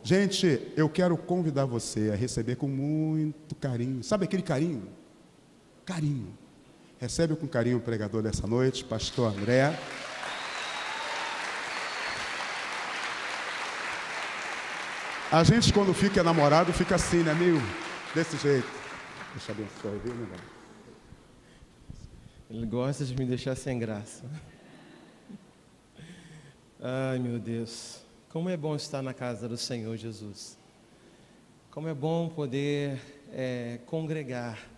Gente, eu quero convidar você a receber com muito carinho. Sabe aquele carinho? Carinho. Recebe com carinho o pregador dessa noite, pastor André. A gente, quando fica namorado, fica assim, né? Meio desse jeito. Deixa eu abençoar, viu, meu irmão? Ele gosta de me deixar sem graça. Ai, meu Deus. Como é bom estar na casa do Senhor Jesus. Como é bom poder congregar.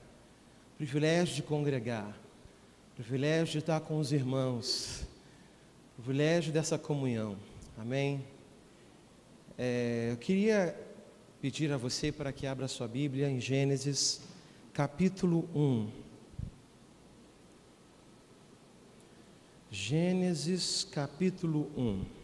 Privilégio de congregar. Privilégio de estar com os irmãos. Privilégio dessa comunhão. Amém? Eu queria pedir a você para que abra sua Bíblia em Gênesis, capítulo 1. Gênesis, capítulo 1.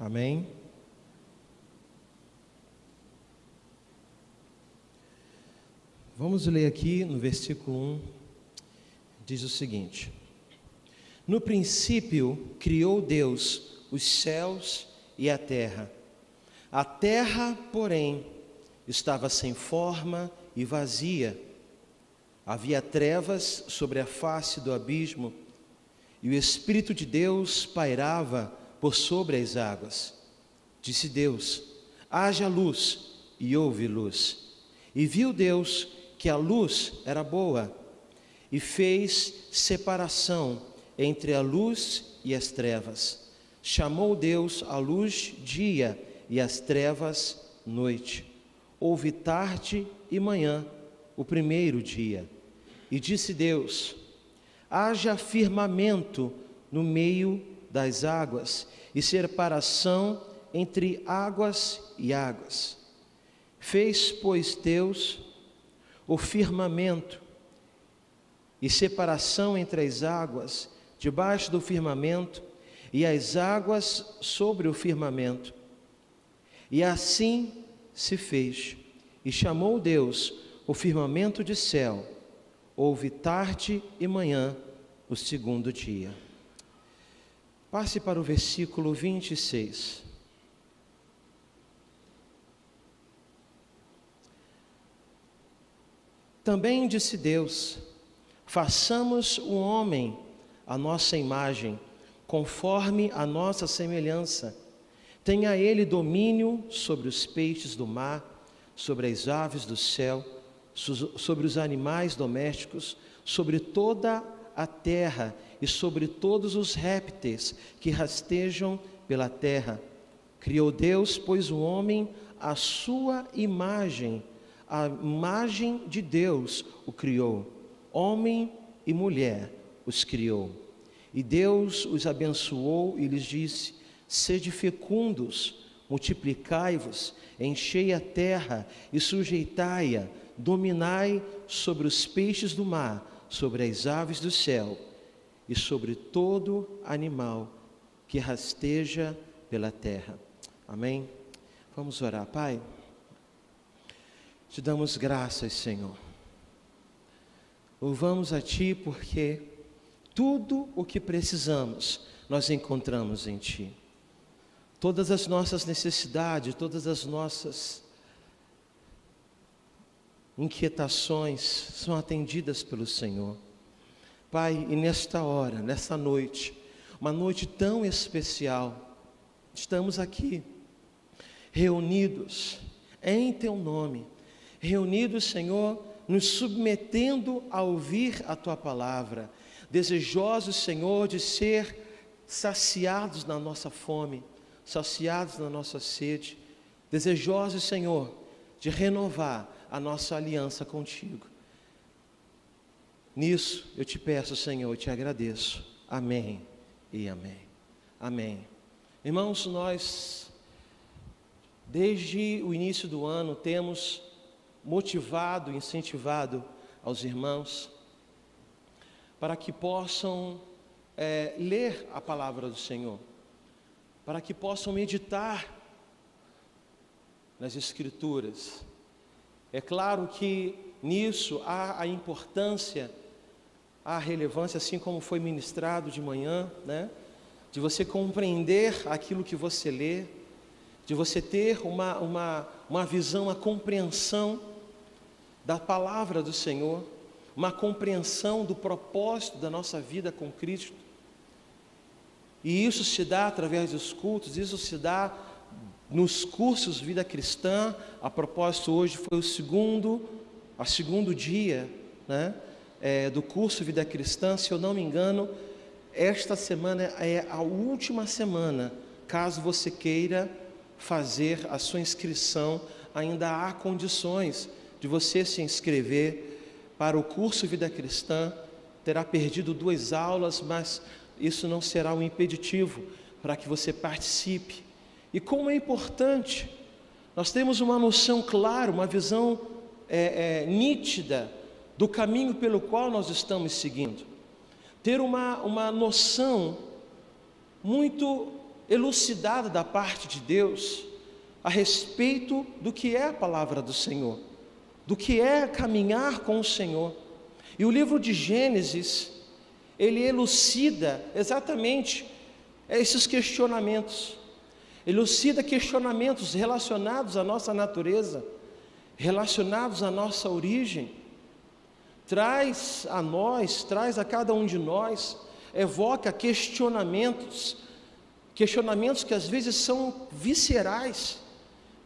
Amém? Vamos ler aqui no versículo 1, diz o seguinte: No princípio criou Deus os céus e a terra. A terra, porém, estava sem forma e vazia. Havia trevas sobre a face do abismo, e o Espírito de Deus pairava por sobre as águas. Disse Deus: haja luz, e houve luz. E viu Deus que a luz era boa, e fez separação entre a luz e as trevas. Chamou Deus a luz dia e as trevas noite. Houve tarde e manhã, o primeiro dia. E disse Deus: haja firmamento no meio das águas, e separação entre águas e águas. Fez, pois, Deus o firmamento e separação entre as águas debaixo do firmamento e as águas sobre o firmamento. E assim se fez. E chamou Deus o firmamento de céu. Houve tarde e manhã, o segundo dia. Passe para o versículo 26. Também disse Deus: façamos o homem à nossa imagem, conforme a nossa semelhança. Tenha ele domínio sobre os peixes do mar, sobre as aves do céu, sobre os animais domésticos, sobre toda a terra e sobre todos os répteis que rastejam pela terra. Criou Deus, pois, o homem à sua imagem. A imagem de Deus o criou, homem e mulher os criou. E Deus os abençoou e lhes disse: sede fecundos, multiplicai-vos, enchei a terra e sujeitai-a, dominai sobre os peixes do mar, sobre as aves do céu e sobre todo animal que rasteja pela terra. Amém? Vamos orar. Pai, te damos graças, Senhor. Louvamos a Ti porque tudo o que precisamos nós encontramos em Ti. Todas as nossas necessidades, todas as nossas inquietações são atendidas pelo Senhor. Pai, e nesta hora, nesta noite, uma noite tão especial, estamos aqui, reunidos em Teu nome, reunidos, Senhor, nos submetendo a ouvir a Tua palavra, desejosos, Senhor, de ser saciados na nossa fome, saciados na nossa sede, desejosos, Senhor, de renovar a nossa aliança contigo. Nisso eu te peço, Senhor, eu te agradeço. Amém e amém. Amém. Irmãos, nós, desde o início do ano, temos motivado, incentivado aos irmãos para que possam ler a palavra do Senhor, para que possam meditar nas Escrituras. É claro que nisso há a importância, há a relevância, assim como foi ministrado de manhã, né? De você compreender aquilo que você lê, de você ter uma visão, uma compreensão da palavra do Senhor, uma compreensão do propósito da nossa vida com Cristo. E isso se dá através dos cultos, isso se dá nos cursos Vida Cristã. A propósito, hoje foi o segundo dia, né, do curso Vida Cristã. Se eu não me engano, esta semana é a última semana. Caso você queira fazer a sua inscrição, ainda há condições de você se inscrever para o curso Vida Cristã. Terá perdido 2 aulas, mas isso não será um impeditivo para que você participe. E como é importante, nós temos uma noção clara, uma visão nítida do caminho pelo qual nós estamos seguindo. Ter uma noção muito elucidada da parte de Deus a respeito do que é a palavra do Senhor, do que é caminhar com o Senhor. E o livro de Gênesis, ele elucida exatamente esses questionamentos. Elucida questionamentos relacionados à nossa natureza, relacionados à nossa origem. Traz a cada um de nós, evoca questionamentos que às vezes são viscerais,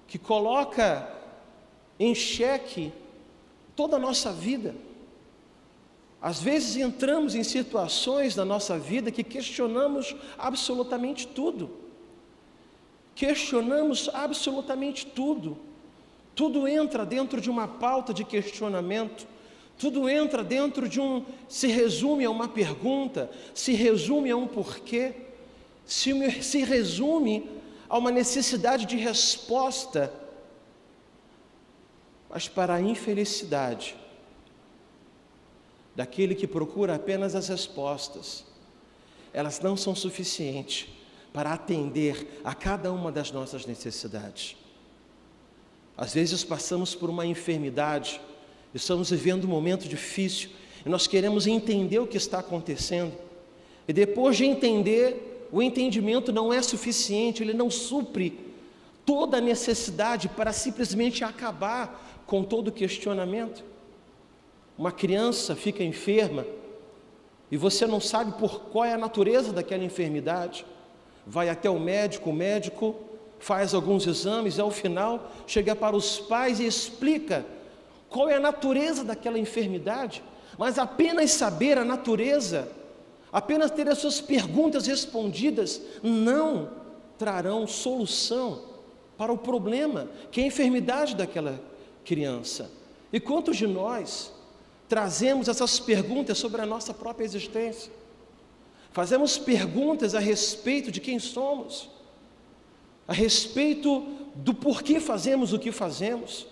que coloca em xeque toda a nossa vida. Às vezes entramos em situações da nossa vida que questionamos absolutamente tudo. Questionamos absolutamente tudo. Tudo entra dentro de uma pauta de questionamento. Tudo entra dentro se resume a uma pergunta, se resume a um porquê, se resume a uma necessidade de resposta. Mas para a infelicidade daquele que procura apenas as respostas, elas não são suficientes para atender a cada uma das nossas necessidades. Às vezes passamos por uma enfermidade, estamos vivendo um momento difícil, e nós queremos entender o que está acontecendo, e depois de entender, o entendimento não é suficiente, ele não supre toda a necessidade para simplesmente acabar com todo o questionamento. Uma criança fica enferma, e você não sabe qual é a natureza daquela enfermidade. Vai até o médico faz alguns exames, e ao final chega para os pais e explica qual é a natureza daquela enfermidade. Mas apenas saber a natureza, apenas ter as suas perguntas respondidas, não trarão solução para o problema, que é a enfermidade daquela criança. E quantos de nós trazemos essas perguntas sobre a nossa própria existência? Fazemos perguntas a respeito de quem somos, a respeito do porquê fazemos o que fazemos,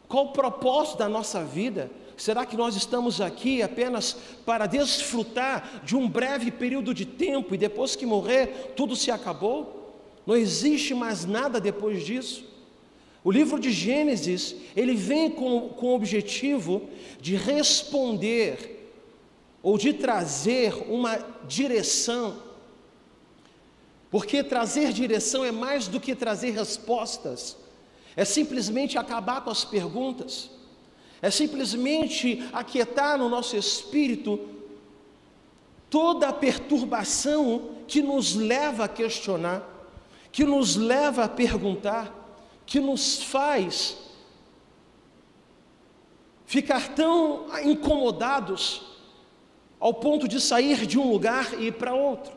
qual o propósito da nossa vida. Será que nós estamos aqui apenas para desfrutar de um breve período de tempo e depois que morrer, tudo se acabou? Não existe mais nada depois disso. O livro de Gênesis, ele vem com o objetivo de responder ou de trazer uma direção, porque trazer direção é mais do que trazer respostas, é simplesmente acabar com as perguntas, é simplesmente aquietar no nosso espírito toda a perturbação que nos leva a questionar, que nos leva a perguntar, que nos faz ficar tão incomodados ao ponto de sair de um lugar e ir para outro,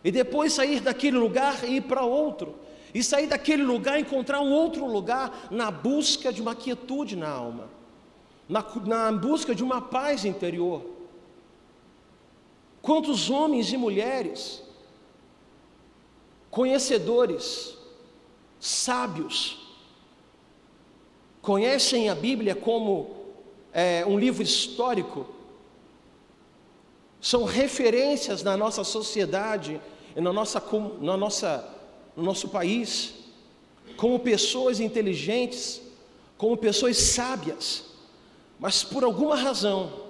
e depois sair daquele lugar e ir para outro, e sair daquele lugar e encontrar um outro lugar, na busca de uma quietude na alma, na busca de uma paz interior. Quantos homens e mulheres, conhecedores, sábios, conhecem a Bíblia como um livro histórico, são referências na nossa sociedade e no nosso país, como pessoas inteligentes, como pessoas sábias, mas por alguma razão,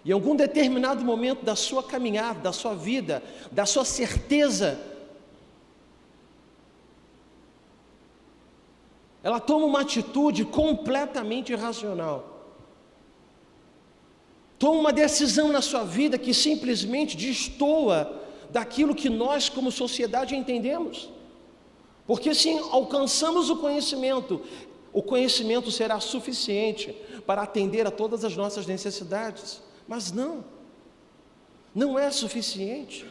em algum determinado momento da sua caminhada, da sua vida, da sua certeza, ela toma uma atitude completamente irracional. Toma uma decisão na sua vida que simplesmente destoa daquilo que nós como sociedade entendemos. Porque se alcançamos o conhecimento será suficiente para atender a todas as nossas necessidades. Mas não é suficiente.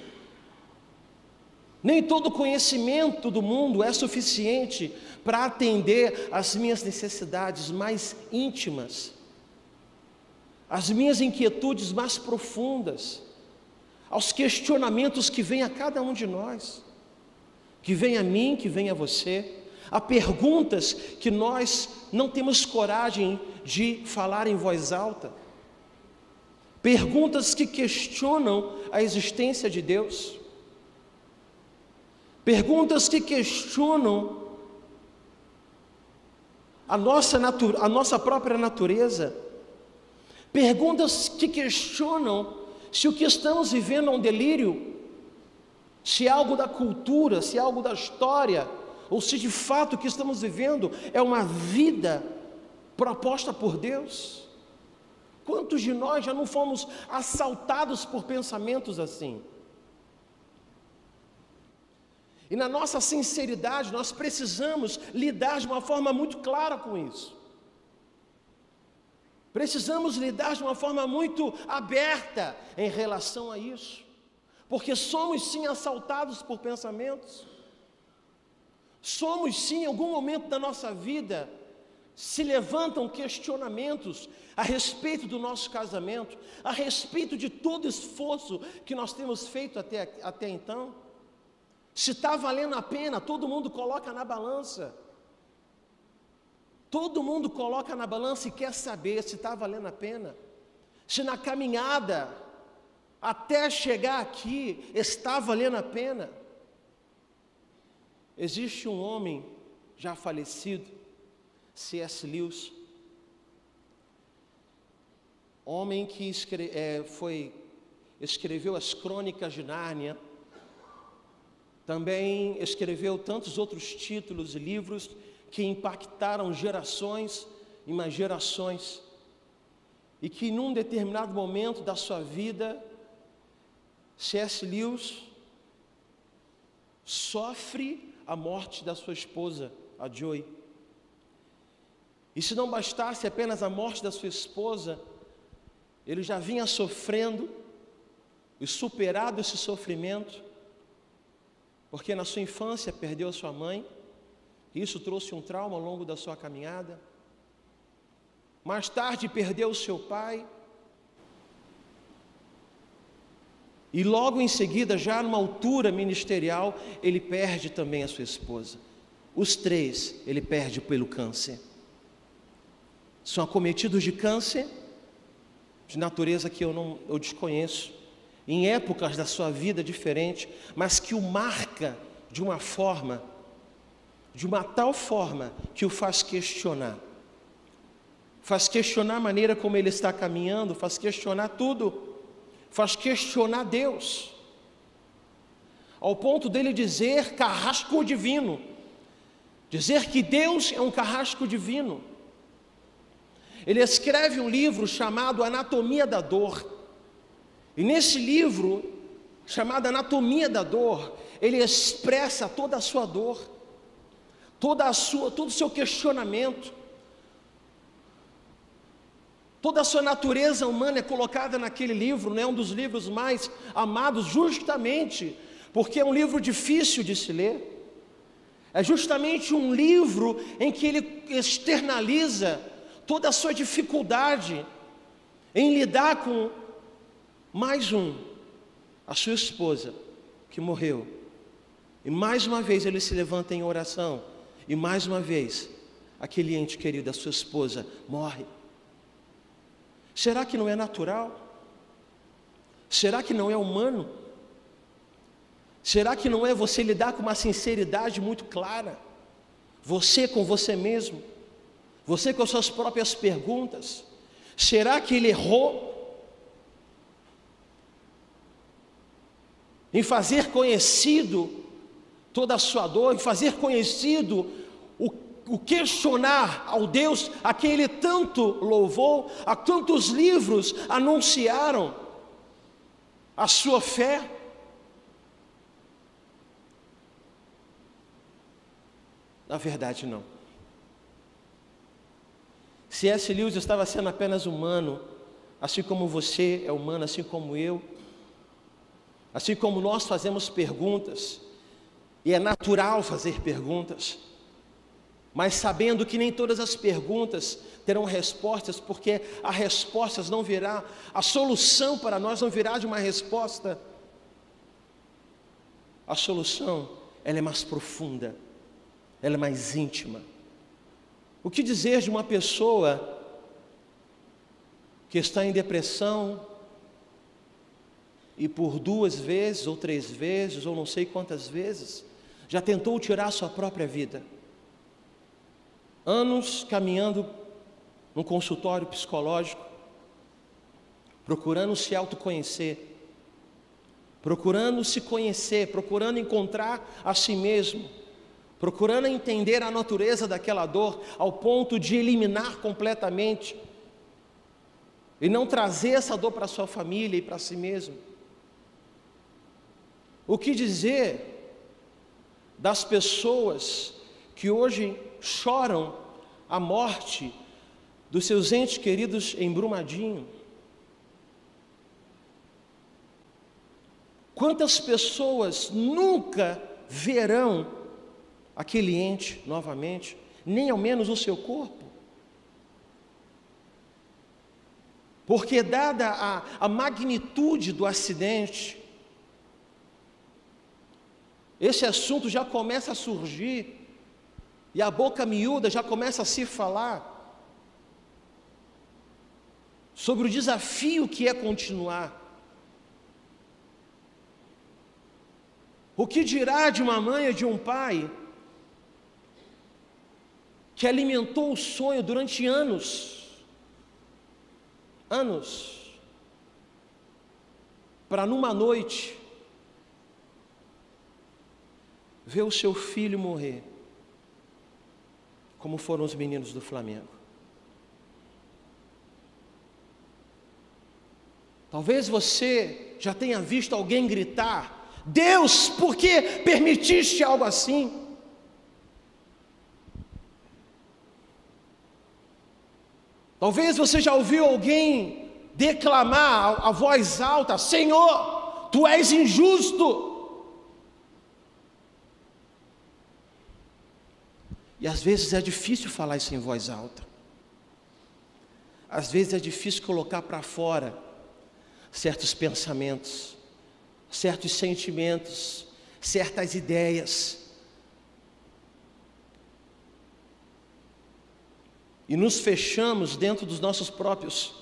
Nem todo conhecimento do mundo é suficiente para atender às minhas necessidades mais íntimas, às minhas inquietudes mais profundas, aos questionamentos que vêm a cada um de nós, que vem a mim, que vem a você, a perguntas que nós não temos coragem de falar em voz alta, perguntas que questionam a existência de Deus, perguntas que questionam a nossa própria natureza, perguntas que questionam se o que estamos vivendo é um delírio, se é algo da cultura, se é algo da história, ou se de fato o que estamos vivendo é uma vida proposta por Deus. Quantos de nós já não fomos assaltados por pensamentos assim? E na nossa sinceridade, nós precisamos lidar de uma forma muito clara com isso. Precisamos lidar de uma forma muito aberta em relação a isso. Porque somos sim assaltados por pensamentos. Somos sim, em algum momento da nossa vida, se levantam questionamentos a respeito do nosso casamento, a respeito de todo o esforço que nós temos feito até então. Se está valendo a pena, todo mundo coloca na balança. Todo mundo coloca na balança e quer saber se está valendo a pena. Se na caminhada, até chegar aqui, está valendo a pena. Existe um homem já falecido, C.S. Lewis, homem que escreveu as Crônicas de Nárnia, também escreveu tantos outros títulos e livros que impactaram gerações e mais gerações, e que num determinado momento da sua vida, C.S. Lewis sofre a morte da sua esposa, a Joy. E se não bastasse apenas a morte da sua esposa, ele já vinha sofrendo e superado esse sofrimento, porque na sua infância perdeu a sua mãe, e isso trouxe um trauma ao longo da sua caminhada. Mais tarde perdeu o seu pai, e logo em seguida, já numa altura ministerial, ele perde também a sua esposa. Os três ele perde pelo câncer. São acometidos de câncer, de natureza que eu desconheço, em épocas da sua vida diferentes, mas que o marca de uma forma, de uma tal forma, que o faz questionar a maneira como ele está caminhando, faz questionar tudo, faz questionar Deus, ao ponto dele dizer carrasco divino, dizer que Deus é um carrasco divino. Ele escreve um livro chamado Anatomia da Dor, e nesse livro, chamado Anatomia da Dor, ele expressa toda a sua dor, todo o seu questionamento, toda a sua natureza humana é colocada naquele livro, né? Um dos livros mais amados, justamente porque é um livro difícil de se ler, é justamente um livro em que ele externaliza toda a sua dificuldade em lidar com a sua esposa que morreu, e mais uma vez ele se levanta em oração, e mais uma vez aquele ente querido, a sua esposa, morre. Será que não é natural? Será que não é humano? Será que não é você lidar com uma sinceridade muito clara? Você com você mesmo? Você com as suas próprias perguntas? Será que ele errou em fazer conhecido toda a sua dor, em fazer conhecido o questionar ao Deus a quem ele tanto louvou, a tantos livros anunciaram a sua fé? Na verdade, não. C.S. Lewis estava sendo apenas humano, assim como você é humano, assim como eu, assim como nós fazemos perguntas, e é natural fazer perguntas, mas sabendo que nem todas as perguntas terão respostas, porque a resposta não virá, a solução para nós não virá de uma resposta. A solução, ela é mais profunda, ela é mais íntima. O que dizer de uma pessoa que está em depressão e por 2 vezes ou 3 vezes, ou não sei quantas vezes, já tentou tirar sua própria vida? Anos caminhando num consultório psicológico, procurando se autoconhecer, procurando se conhecer, procurando encontrar a si mesmo, procurando entender a natureza daquela dor, ao ponto de eliminar completamente, e não trazer essa dor para a sua família e para si mesmo. O que dizer das pessoas que hoje choram a morte dos seus entes queridos em Brumadinho? Quantas pessoas nunca verão aquele ente novamente, nem ao menos o seu corpo? Porque dada a magnitude do acidente, esse assunto já começa a surgir, e a boca miúda já começa a se falar sobre o desafio que é continuar. O que dirá de uma mãe ou de um pai que alimentou o sonho durante anos, para numa noite ver o seu filho morrer, como foram os meninos do Flamengo? Talvez você já tenha visto alguém gritar: Deus, por que permitiste algo assim? Talvez você já ouviu alguém declamar a voz alta: Senhor, Tu és injusto. E às vezes é difícil falar isso em voz alta. Às vezes é difícil colocar para fora certos pensamentos, certos sentimentos, certas ideias. E nos fechamos dentro dos nossos próprios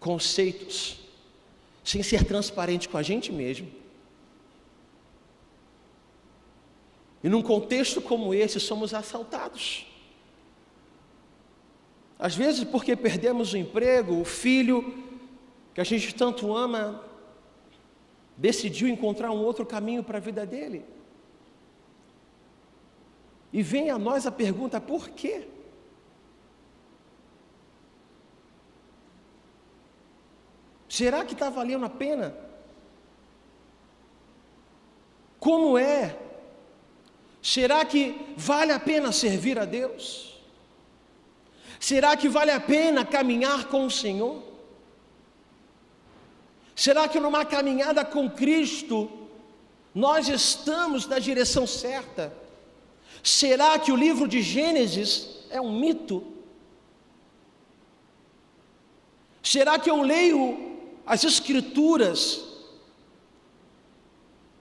conceitos, sem ser transparente com a gente mesmo. E num contexto como esse, somos assaltados. Às vezes porque perdemos o emprego, o filho que a gente tanto ama decidiu encontrar um outro caminho para a vida dele. E vem a nós a pergunta: por quê? Será que está valendo a pena? Como é? Será que vale a pena servir a Deus? Será que vale a pena caminhar com o Senhor? Será que numa caminhada com Cristo nós estamos na direção certa? Será que o livro de Gênesis é um mito? Será que eu leio as Escrituras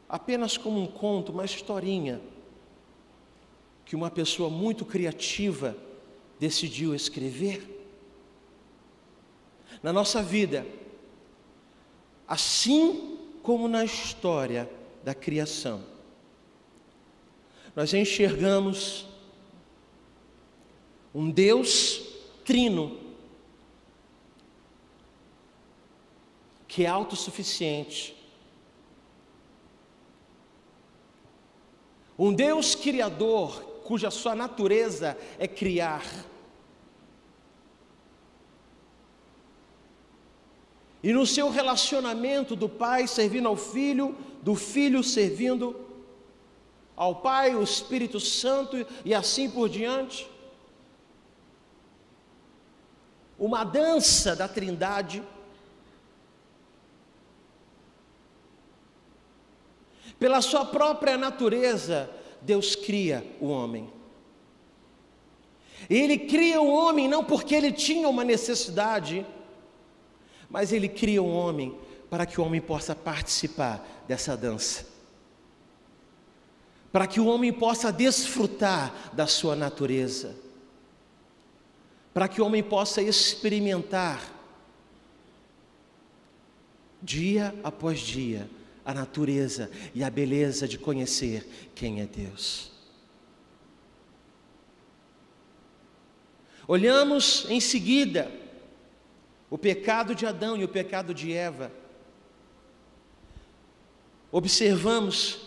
apenas como um conto, uma historinha que uma pessoa muito criativa decidiu escrever? Na nossa vida, assim como na história da criação, nós enxergamos um Deus trino, que é autossuficiente, um Deus criador, cuja sua natureza é criar, e no seu relacionamento do Pai servindo ao Filho, do Filho servindo ao Pai, o Espírito Santo e assim por diante, uma dança da Trindade. Pela sua própria natureza, Deus cria o homem. E Ele cria o homem não porque Ele tinha uma necessidade, mas Ele cria o homem para que o homem possa participar dessa dança, para que o homem possa desfrutar da sua natureza, para que o homem possa experimentar, dia após dia, a natureza e a beleza de conhecer quem é Deus. Olhamos em seguida o pecado de Adão e o pecado de Eva. Observamos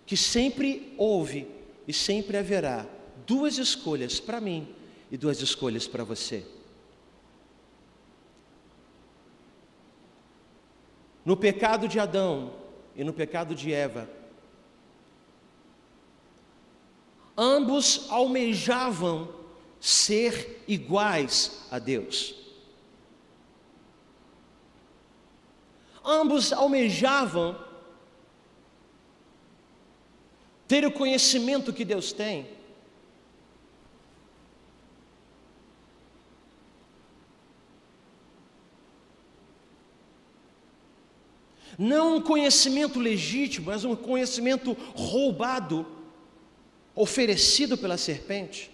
que sempre houve e sempre haverá duas escolhas para mim e duas escolhas para você. No pecado de Adão e no pecado de Eva, ambos almejavam ser iguais a Deus. Ambos almejavam ter o conhecimento que Deus tem. Não um conhecimento legítimo, mas um conhecimento roubado, oferecido pela serpente.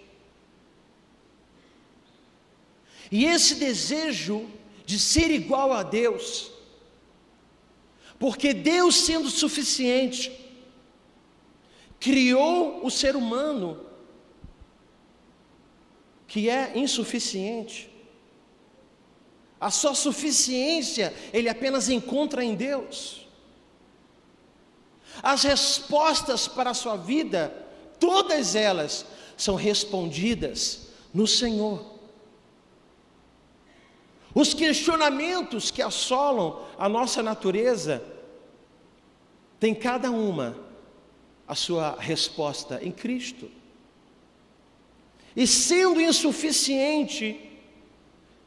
E esse desejo de ser igual a Deus, porque Deus, sendo suficiente, criou o ser humano, que é insuficiente. A sua suficiência ele apenas encontra em Deus. As respostas para a sua vida, todas elas são respondidas no Senhor. Os questionamentos que assolam a nossa natureza, tem cada uma a sua resposta em Cristo. E sendo insuficiente,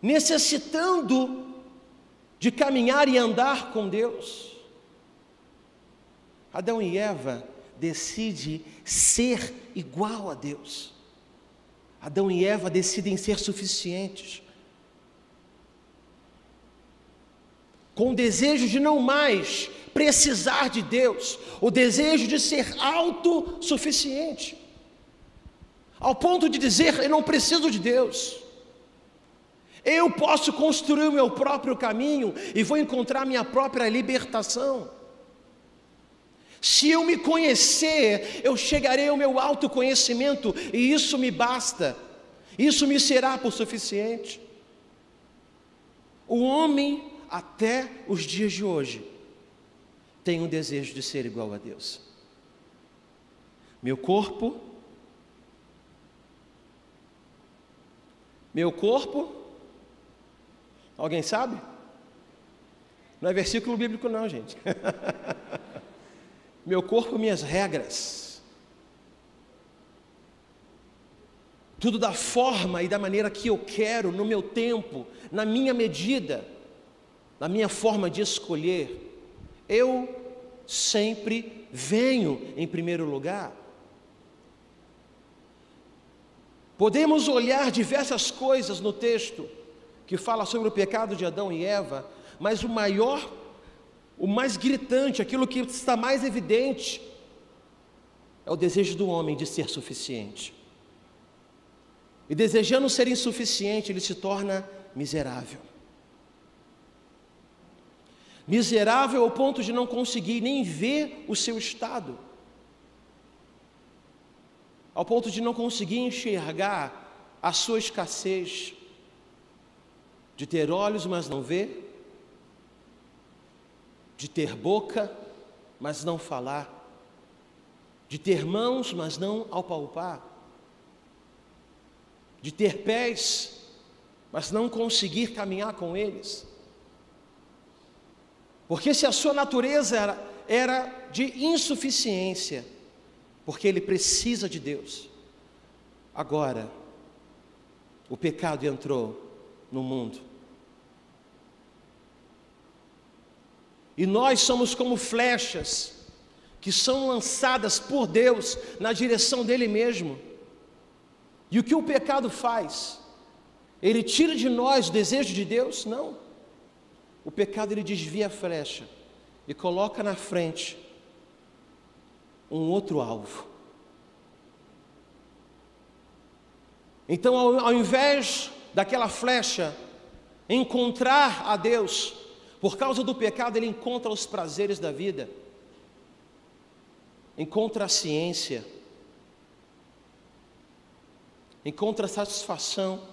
necessitando de caminhar e andar com Deus, Adão e Eva decidem ser igual a Deus. Adão e Eva decidem ser suficientes, com o desejo de não mais precisar de Deus, o desejo de ser autossuficiente, ao ponto de dizer: eu não preciso de Deus, eu posso construir o meu próprio caminho e vou encontrar minha própria libertação. Se eu me conhecer, eu chegarei ao meu autoconhecimento e isso me basta, isso me será por suficiente. O homem, até os dias de hoje, tem um desejo de ser igual a Deus. Meu corpo, alguém sabe? Não é versículo bíblico não, gente. Meu corpo, minhas regras. Tudo da forma e da maneira que eu quero, no meu tempo, na minha medida, na minha forma de escolher. Eu sempre venho em primeiro lugar. Podemos olhar diversas coisas no texto que fala sobre o pecado de Adão e Eva, mas o maior, o mais gritante, aquilo que está mais evidente, é o desejo do homem de ser suficiente. E desejando ser insuficiente, ele se torna miserável. miserável ao ponto de não conseguir nem ver o seu estado, ao ponto de não conseguir enxergar a sua escassez, de ter olhos, mas não ver, de ter boca, mas não falar, de ter mãos, mas não apalpar, de ter pés, mas não conseguir caminhar com eles. Porque se a sua natureza era de insuficiência, porque ele precisa de Deus, agora o pecado entrou no mundo. E nós somos como flechas que são lançadas por Deus na direção dele mesmo. E o que o pecado faz? Ele tira de nós o desejo de Deus? Não. O pecado, ele desvia a flecha e coloca na frente um outro alvo. Então, ao invés daquela flecha encontrar a Deus, por causa do pecado, ele encontra os prazeres da vida, encontra a ciência, encontra satisfação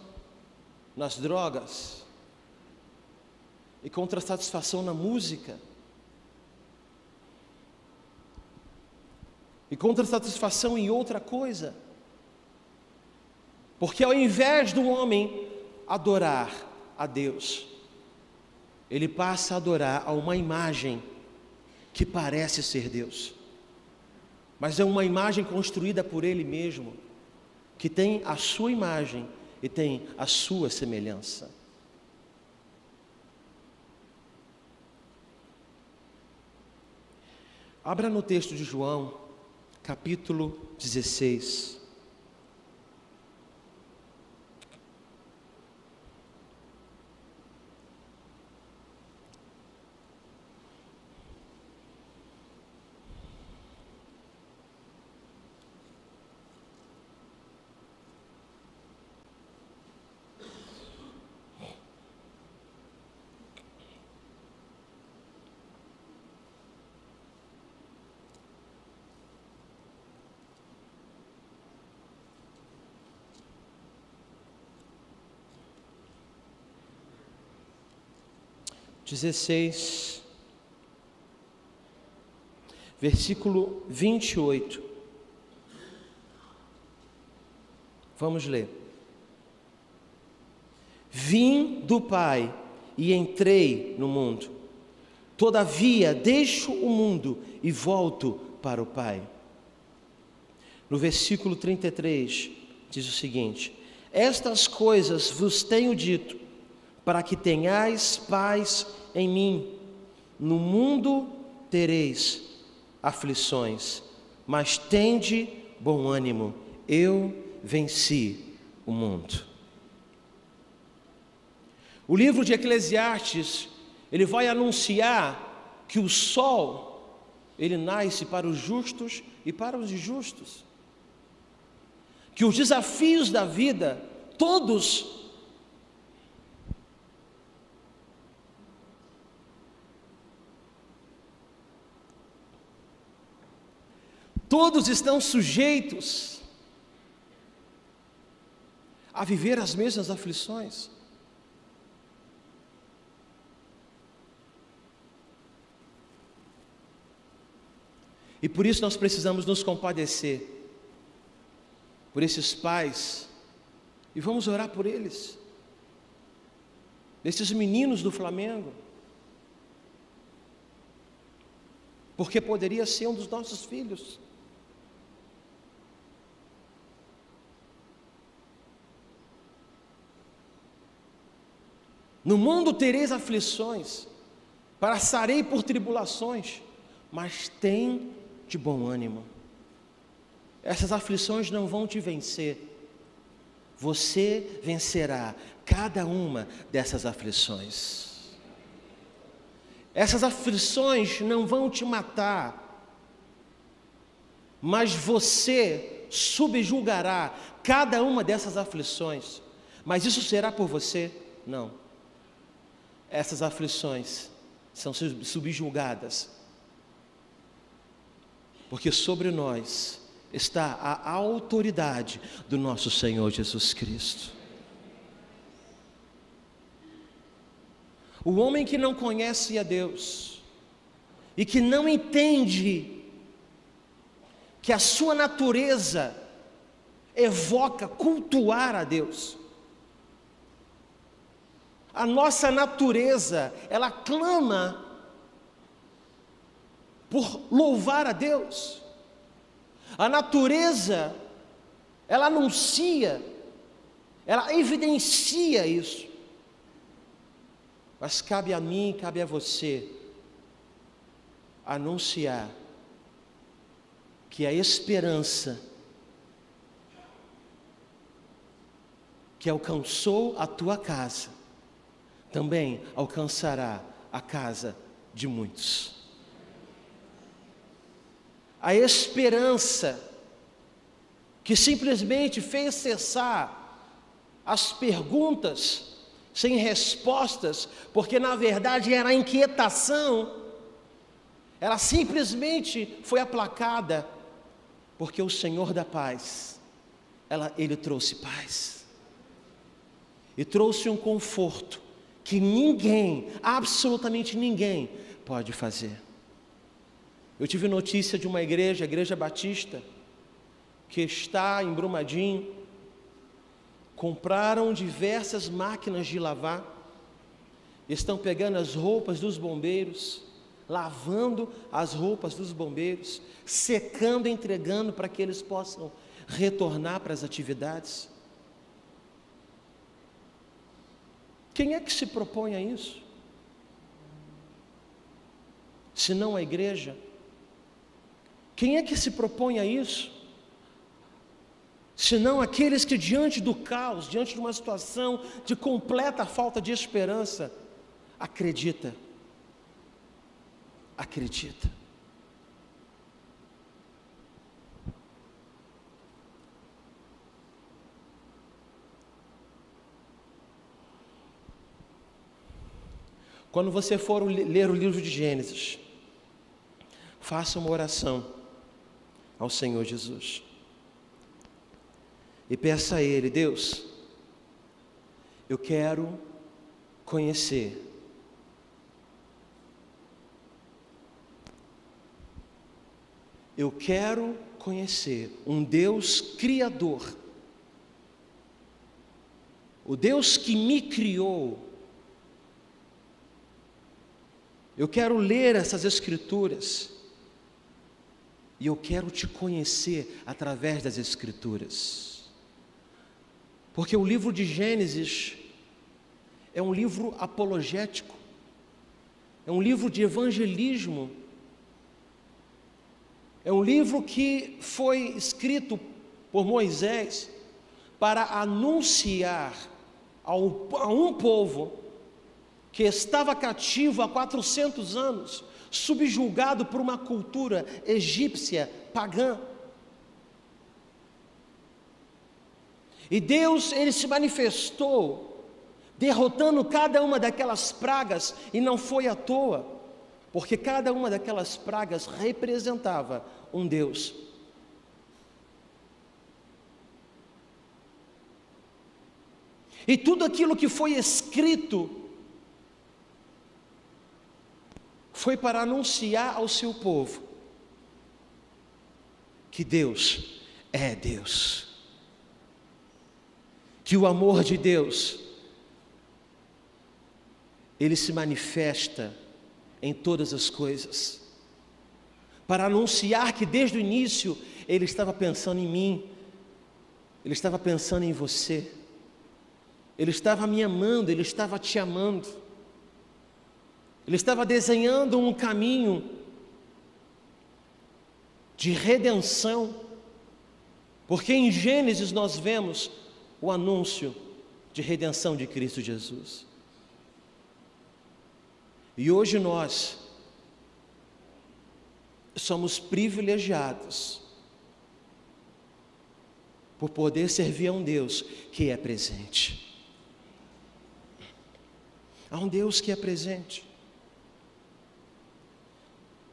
nas drogas, encontra satisfação na música, encontra satisfação em outra coisa, porque ao invés do homem adorar a Deus, ele passa a adorar a uma imagem que parece ser Deus, mas é uma imagem construída por ele mesmo, que tem a sua imagem e tem a sua semelhança. Abra no texto de João, capítulo 16. Versículo 28. Vamos ler. Vim do Pai e entrei no mundo. Todavia deixo o mundo e volto para o Pai. No versículo 33 diz o seguinte: estas coisas vos tenho dito, para que tenhais paz em mim. No mundo tereis aflições, mas tende bom ânimo, eu venci o mundo. O livro de Eclesiastes, ele vai anunciar que o sol, ele nasce para os justos e para os injustos, que os desafios da vida, todos estão sujeitos a viver as mesmas aflições. E por isso nós precisamos nos compadecer por esses pais e vamos orar por eles, esses meninos do Flamengo, porque poderia ser um dos nossos filhos. No mundo tereis aflições, passarei por tribulações, mas tem de bom ânimo. Essas aflições não vão te vencer, você vencerá cada uma dessas aflições. Essas aflições não vão te matar, mas você subjugará cada uma dessas aflições. Mas isso será por você? Não. Essas aflições são subjugadas, porque sobre nós está a autoridade do nosso Senhor Jesus Cristo. O homem que não conhece a Deus e que não entende que a sua natureza evoca cultuar a Deus. A nossa natureza, ela clama por louvar a Deus. A natureza, ela anuncia, ela evidencia isso. Mas cabe a mim, cabe a você anunciar que a esperança que alcançou a tua casa também alcançará a casa de muitos. A esperança que simplesmente fez cessar as perguntas sem respostas, porque na verdade era inquietação, ela simplesmente foi aplacada, porque o Senhor da paz, Ele trouxe paz, e trouxe um conforto, que ninguém, absolutamente ninguém, pode fazer. Eu tive notícia de uma igreja, a Igreja Batista, que está em Brumadinho. Compraram diversas máquinas de lavar, estão pegando as roupas dos bombeiros, lavando as roupas dos bombeiros, secando e entregando para que eles possam retornar para as atividades. Quem é que se propõe a isso? Se não a igreja? Quem é que se propõe a isso? Senão aqueles que diante do caos, diante de uma situação de completa falta de esperança, acredita. Quando você for ler o livro de Gênesis, faça uma oração ao Senhor Jesus e peça a Ele: Deus, eu quero conhecer um Deus criador, o Deus que me criou. Eu quero ler essas Escrituras e eu quero te conhecer através das Escrituras, porque o livro de Gênesis é um livro apologético, é um livro de evangelismo, é um livro que foi escrito por Moisés para anunciar a um povo que estava cativo há 400 anos, subjugado por uma cultura egípcia, pagã. E Deus, Ele se manifestou, derrotando cada uma daquelas pragas, e não foi à toa, porque cada uma daquelas pragas representava um Deus. E tudo aquilo que foi escrito foi para anunciar ao seu povo que Deus é Deus, que o amor de Deus, Ele se manifesta em todas as coisas, para anunciar que desde o início Ele estava pensando em mim, Ele estava pensando em você, Ele estava me amando, Ele estava te amando, Ele estava desenhando um caminho de redenção, porque em Gênesis nós vemos o anúncio de redenção de Cristo Jesus. E hoje nós somos privilegiados por poder servir a um Deus que é presente. Há um Deus que é presente.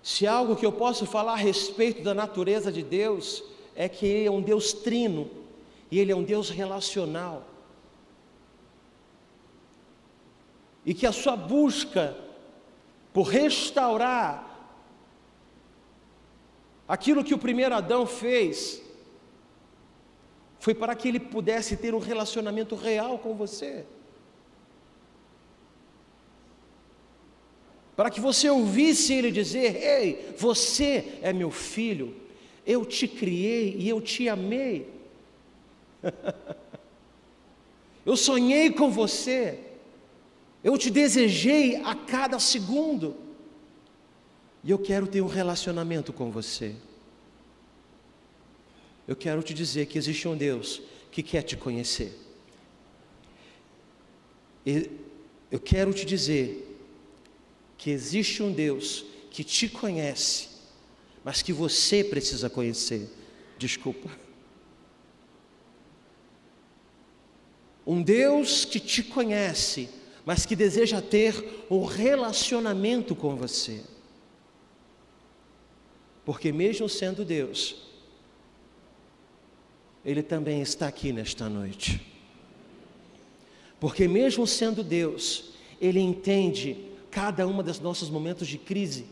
Se algo que eu posso falar a respeito da natureza de Deus, é que Ele é um Deus trino, e Ele é um Deus relacional, e que a sua busca por restaurar aquilo que o primeiro Adão fez, foi para que ele pudesse ter um relacionamento real com você, para que você ouvisse ele dizer: ei, você é meu filho, eu te criei e eu te amei, eu sonhei com você, eu te desejei a cada segundo, e eu quero ter um relacionamento com você. Eu quero te dizer que existe um Deus que quer te conhecer. Eu quero te dizer que existe um Deus que te conhece, mas que você precisa conhecer. Desculpa. Um Deus que te conhece, mas que deseja ter um relacionamento com você. Porque mesmo sendo Deus, Ele também está aqui nesta noite. Porque mesmo sendo Deus, Ele entende cada um dos nossos momentos de crise.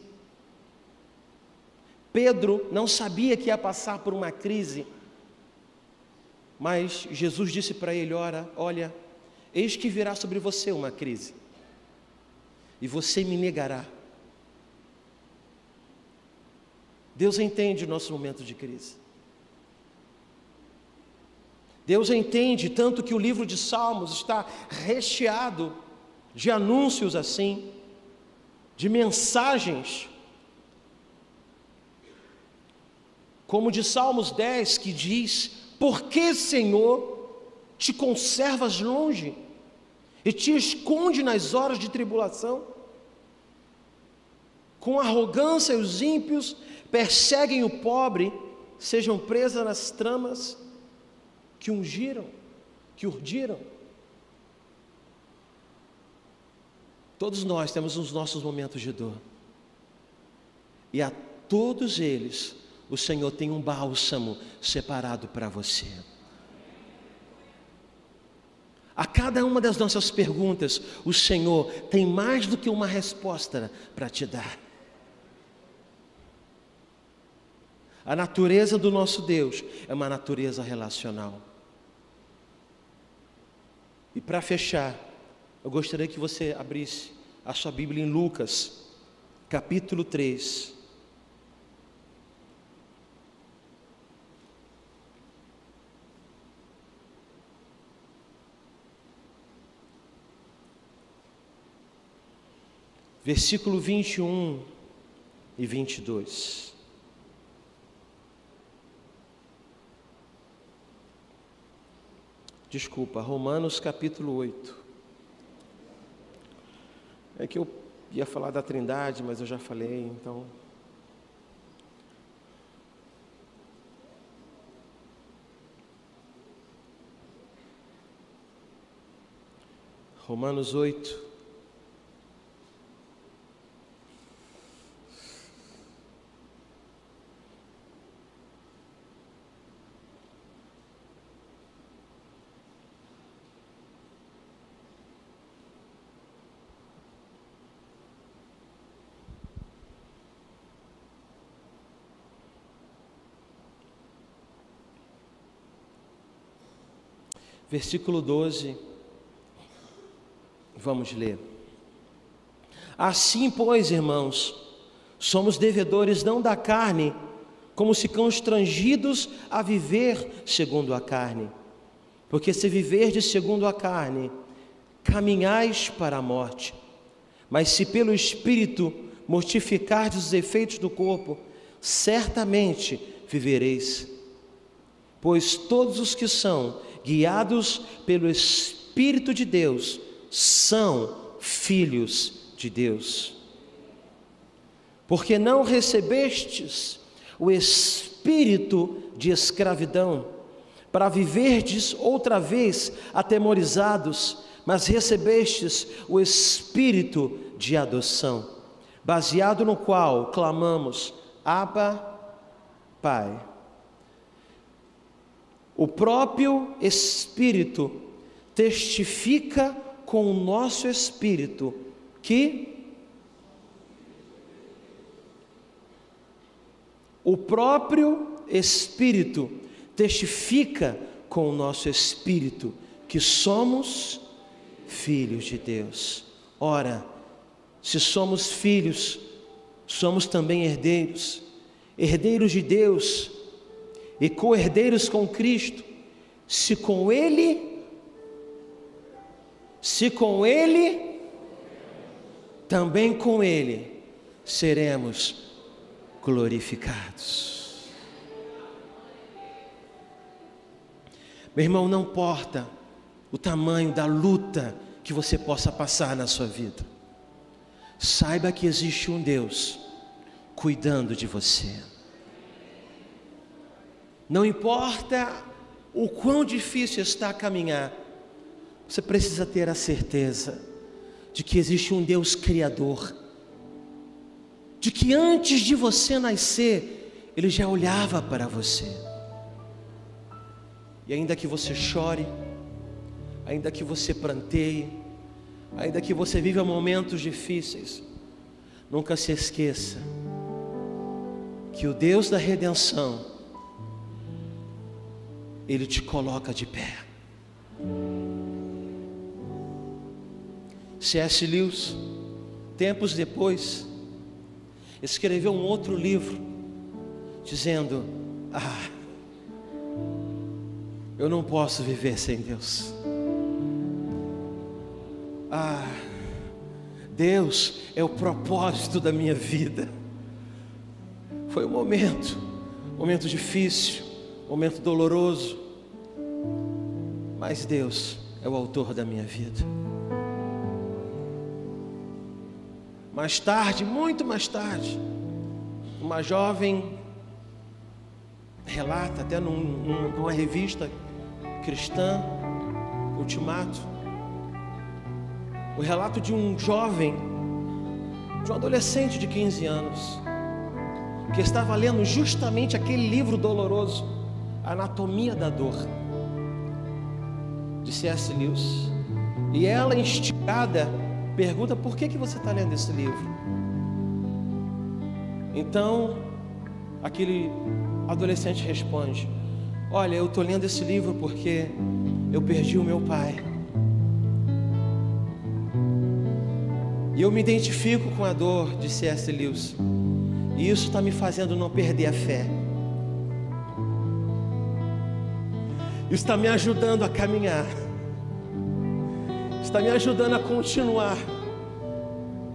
Pedro não sabia que ia passar por uma crise, mas Jesus disse para ele: olha, eis que virá sobre você uma crise, e você me negará. Deus entende o nosso momento de crise. Deus entende, tanto que o livro de Salmos está recheado de anúncios assim, de mensagens, como de Salmos 10, que diz: por que, Senhor, te conservas longe e te esconde nas horas de tribulação? Com arrogância os ímpios perseguem o pobre, sejam presas nas tramas que urdiram. Todos nós temos os nossos momentos de dor, e a todos eles o Senhor tem um bálsamo separado para você. A cada uma das nossas perguntas, o Senhor tem mais do que uma resposta para te dar. A natureza do nosso Deus é uma natureza relacional. E para fechar, eu gostaria que você abrisse a sua Bíblia em Lucas, capítulo 3. Versículo 21 e 22. Desculpa, Romanos capítulo 8. É que eu ia falar da Trindade, mas eu já falei, então. Romanos 8. Versículo 12, vamos ler. Assim, pois, irmãos, somos devedores não da carne, como se constrangidos a viver segundo a carne. Porque se viverdes segundo a carne, caminhais para a morte. Mas se pelo Espírito mortificardes os efeitos do corpo, certamente vivereis. Pois todos os que são guiados pelo Espírito de Deus são filhos de Deus. Porque não recebestes o espírito de escravidão, para viverdes outra vez atemorizados, mas recebestes o espírito de adoção, baseado no qual clamamos: Abba, Pai. O próprio Espírito testifica com o nosso espírito que o próprio Espírito testifica com o nosso espírito que somos filhos de Deus. Ora, se somos filhos, somos também herdeiros, herdeiros de Deus e co-herdeiros com Cristo, se com Ele, também com Ele seremos glorificados. Meu irmão, não importa o tamanho da luta que você possa passar na sua vida, saiba que existe um Deus cuidando de você. Não importa o quão difícil está a caminhar, você precisa ter a certeza de que existe um Deus criador, de que antes de você nascer, Ele já olhava para você. E ainda que você chore, ainda que você pranteie, ainda que você viva momentos difíceis, nunca se esqueça que o Deus da redenção, Ele te coloca de pé. C.S. Lewis, tempos depois, escreveu um outro livro, dizendo: eu não posso viver sem Deus. Deus é o propósito da minha vida. Foi um momento difícil, momento doloroso, mas Deus é o autor da minha vida. Mais tarde, muito mais tarde, uma jovem relata, até numa revista cristã, Ultimato, o relato de um jovem, de um adolescente de 15 anos, que estava lendo justamente aquele livro doloroso, Anatomia da Dor, de C.S. Lewis. E ela, instigada, pergunta: por que você está lendo esse livro? Então, aquele adolescente responde: olha, eu estou lendo esse livro porque eu perdi o meu pai. E eu me identifico com a dor de C.S. Lewis. E isso está me fazendo não perder a fé. Isso está me ajudando a caminhar. Está me ajudando a continuar.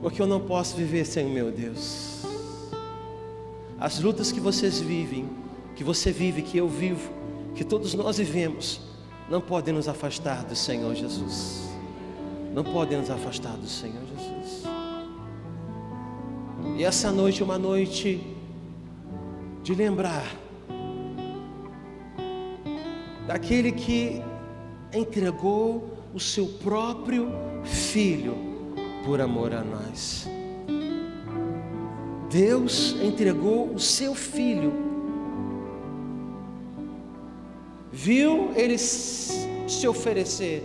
Porque eu não posso viver sem o meu Deus. As lutas que vocês vivem, que você vive, que eu vivo, que todos nós vivemos, não podem nos afastar do Senhor Jesus. Não podem nos afastar do Senhor Jesus. E essa noite é uma noite de lembrar daquele que entregou o seu próprio Filho por amor a nós. Deus entregou o seu Filho, viu Ele se oferecer,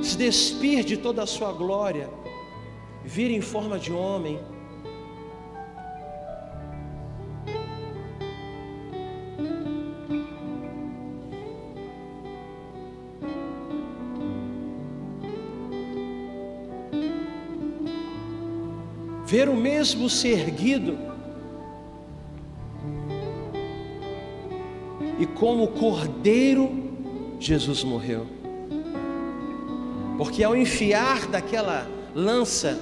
se despir de toda a sua glória, vir em forma de homem, ver o mesmo ser erguido, e como cordeiro Jesus morreu. Porque ao enfiar daquela lança,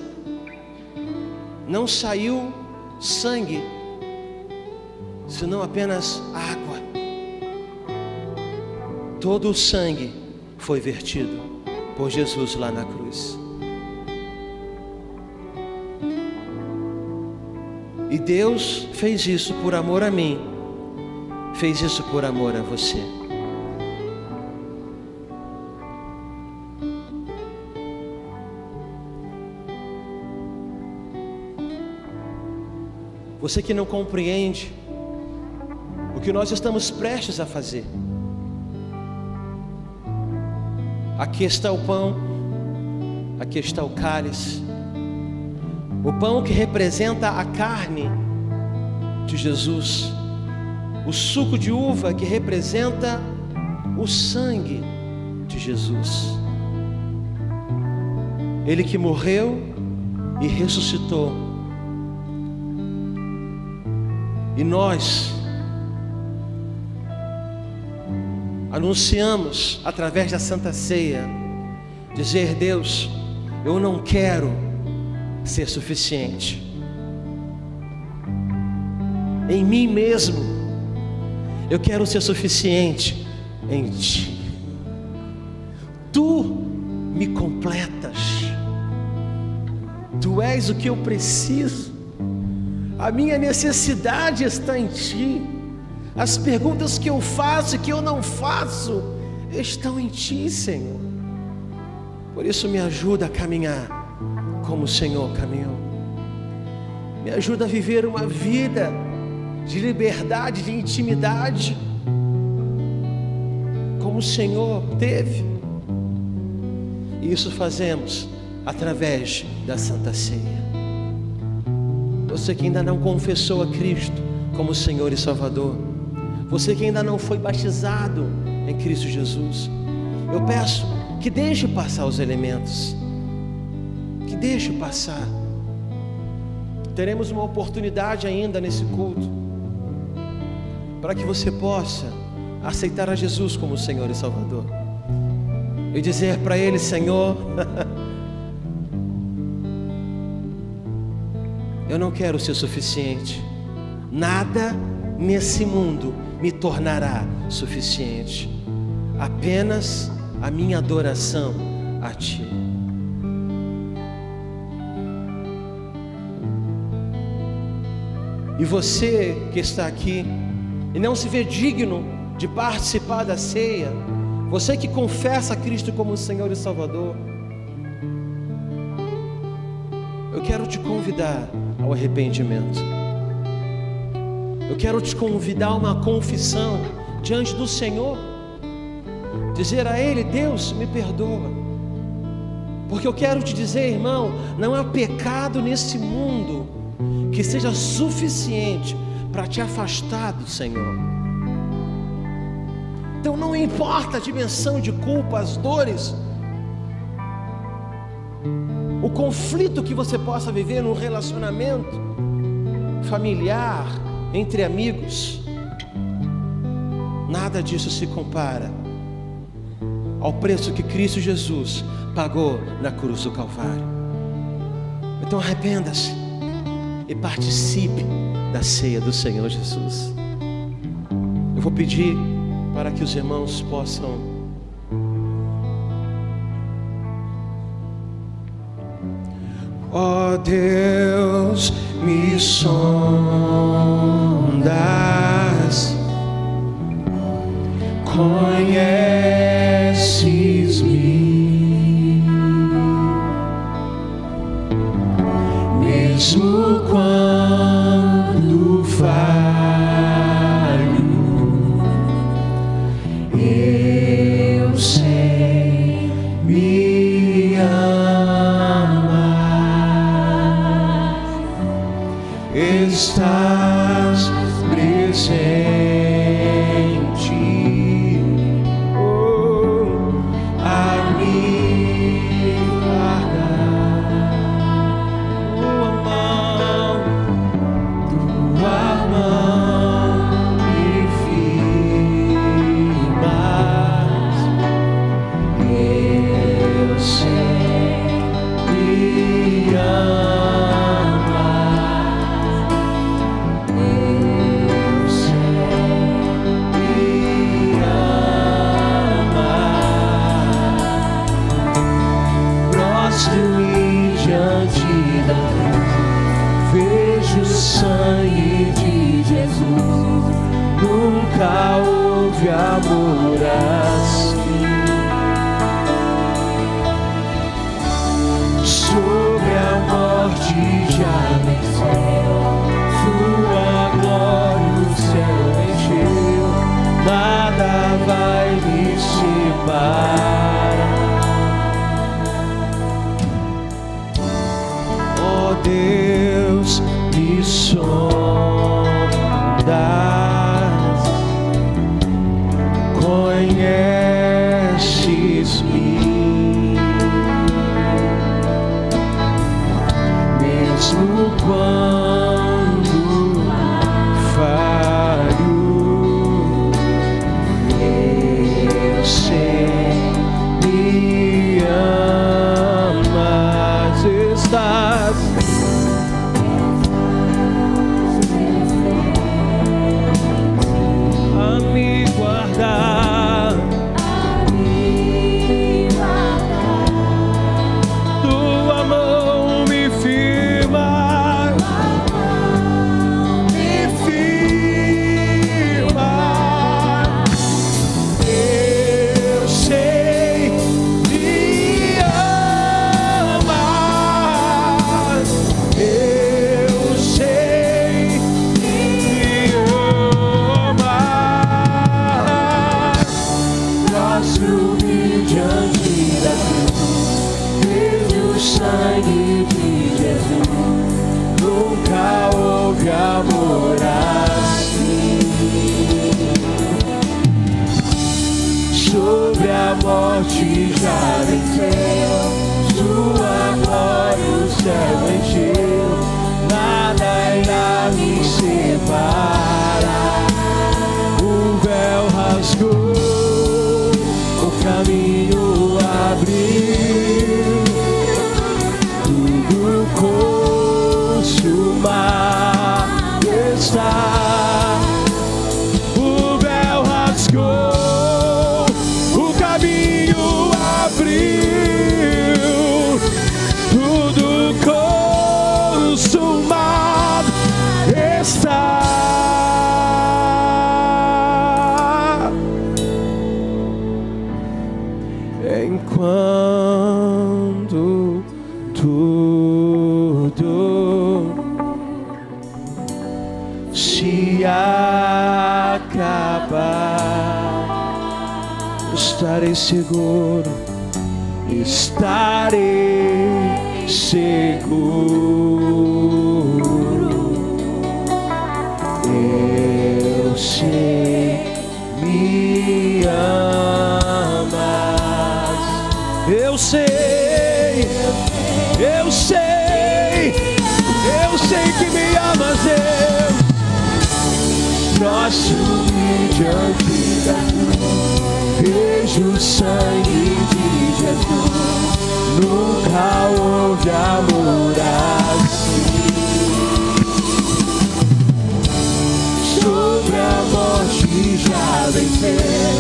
não saiu sangue, senão apenas água. Todo o sangue foi vertido por Jesus lá na cruz. E Deus fez isso por amor a mim, fez isso por amor a você. você que não compreende o que nós estamos prestes a fazer. Aqui está o pão, aqui está o cálice. O pão que representa a carne de Jesus, o suco de uva que representa o sangue de Jesus. Ele que morreu e ressuscitou. E nós anunciamos através da Santa Ceia, dizer: Deus, eu não quero ser suficiente em mim mesmo, eu quero ser suficiente em Ti. Tu me completas, Tu és o que eu preciso, a minha necessidade está em Ti. As perguntas que eu faço e que eu não faço estão em Ti, Senhor. Por isso me ajuda a caminhar como o Senhor caminhou. Me ajuda a viver uma vida de liberdade, de intimidade, como o Senhor teve. E isso fazemos através da Santa Ceia. Você que ainda não confessou a Cristo como Senhor e Salvador, você que ainda não foi batizado em Cristo Jesus, eu peço que deixe passar os elementos, que deixe passar. Teremos uma oportunidade ainda nesse culto, para que você possa aceitar a Jesus como Senhor e Salvador, e dizer para Ele: Senhor, eu não quero ser suficiente, nada nesse mundo me tornará suficiente, apenas a minha adoração a Ti. E você que está aqui e não se vê digno de participar da ceia, você que confessa a Cristo como Senhor e Salvador, eu quero te convidar ao arrependimento. Eu quero te convidar a uma confissão diante do Senhor, dizer a Ele: Deus, me perdoa, porque eu quero te dizer, irmão, não há pecado nesse mundo que seja suficiente para te afastar do Senhor. Então não importa a dimensão de culpa, as dores, o conflito que você possa viver num relacionamento familiar, entre amigos, nada disso se compara ao preço que Cristo Jesus pagou na cruz do Calvário. Então arrependa-se e participe da ceia do Senhor Jesus. Eu vou pedir para que os irmãos possam ó Deus, me sondas, conheces-me, mesmo quando falho, eu sei, me estás presente, a me guardar. Tua mão me firmas, eu sei, me amas. Deus, me sondas, conheces-me, mesmo quando falho, eu sei, me amas, estás a me guardar, tua mão me firma, eu sei, me amas, eu sei, me amas. Prostro-me diante da cruz, vejo o sangue de Jesus, nunca houve amor assim. Sobre a morte já venceu, sua glória o céu encheu, nada irá me separar. O véu rasgou, o caminho abriu, tudo consumado está. O véu rasgou, o caminho abriu, tudo consumado está. Enquanto tudo se acabar, estarei seguro, estarei seguro. Eu sei, me amas. Eu sei, eu sei, eu sei que me amas, Deus. Prostro-me diante da cruz, vejo o sangue de Jesus, nunca houve amor assim. Sobre a morte já venceu,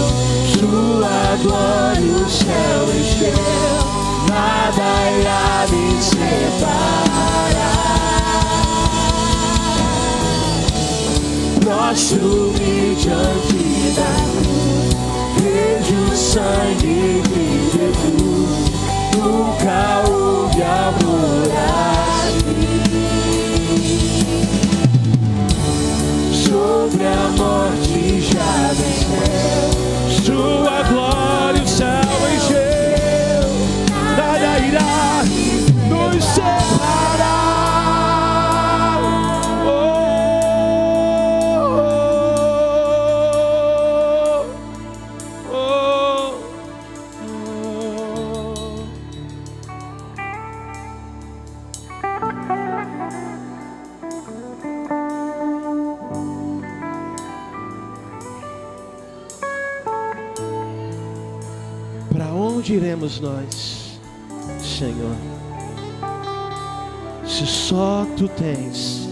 sua glória o céu encheu, nada irá me separar. Prostro-me diante da cruz, vejo o sangue de Jesus, nunca houve amor assim. Sobre a morte já venceu, sua glória o céu encheu, nada irá nos separar. Para onde iremos nós, Senhor, se só Tu tens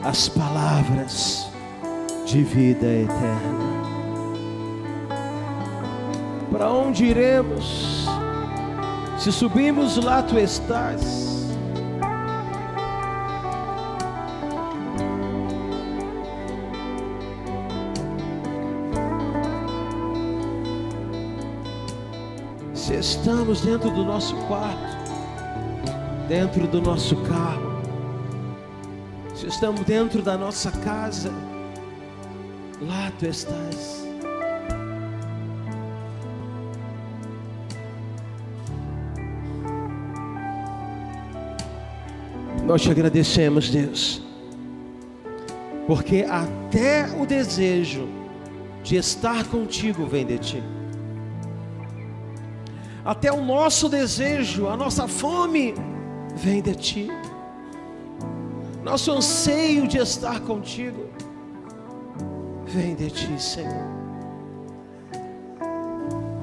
as palavras de vida eterna? Para onde iremos se subimos lá Tu estás? Se estamos dentro do nosso quarto, dentro do nosso carro, se estamos dentro da nossa casa, lá Tu estás. Nós te agradecemos, Deus, porque até o desejo de estar contigo vem de ti. Até o nosso desejo, a nossa fome vem de ti. Nosso anseio de estar contigo vem de ti, Senhor.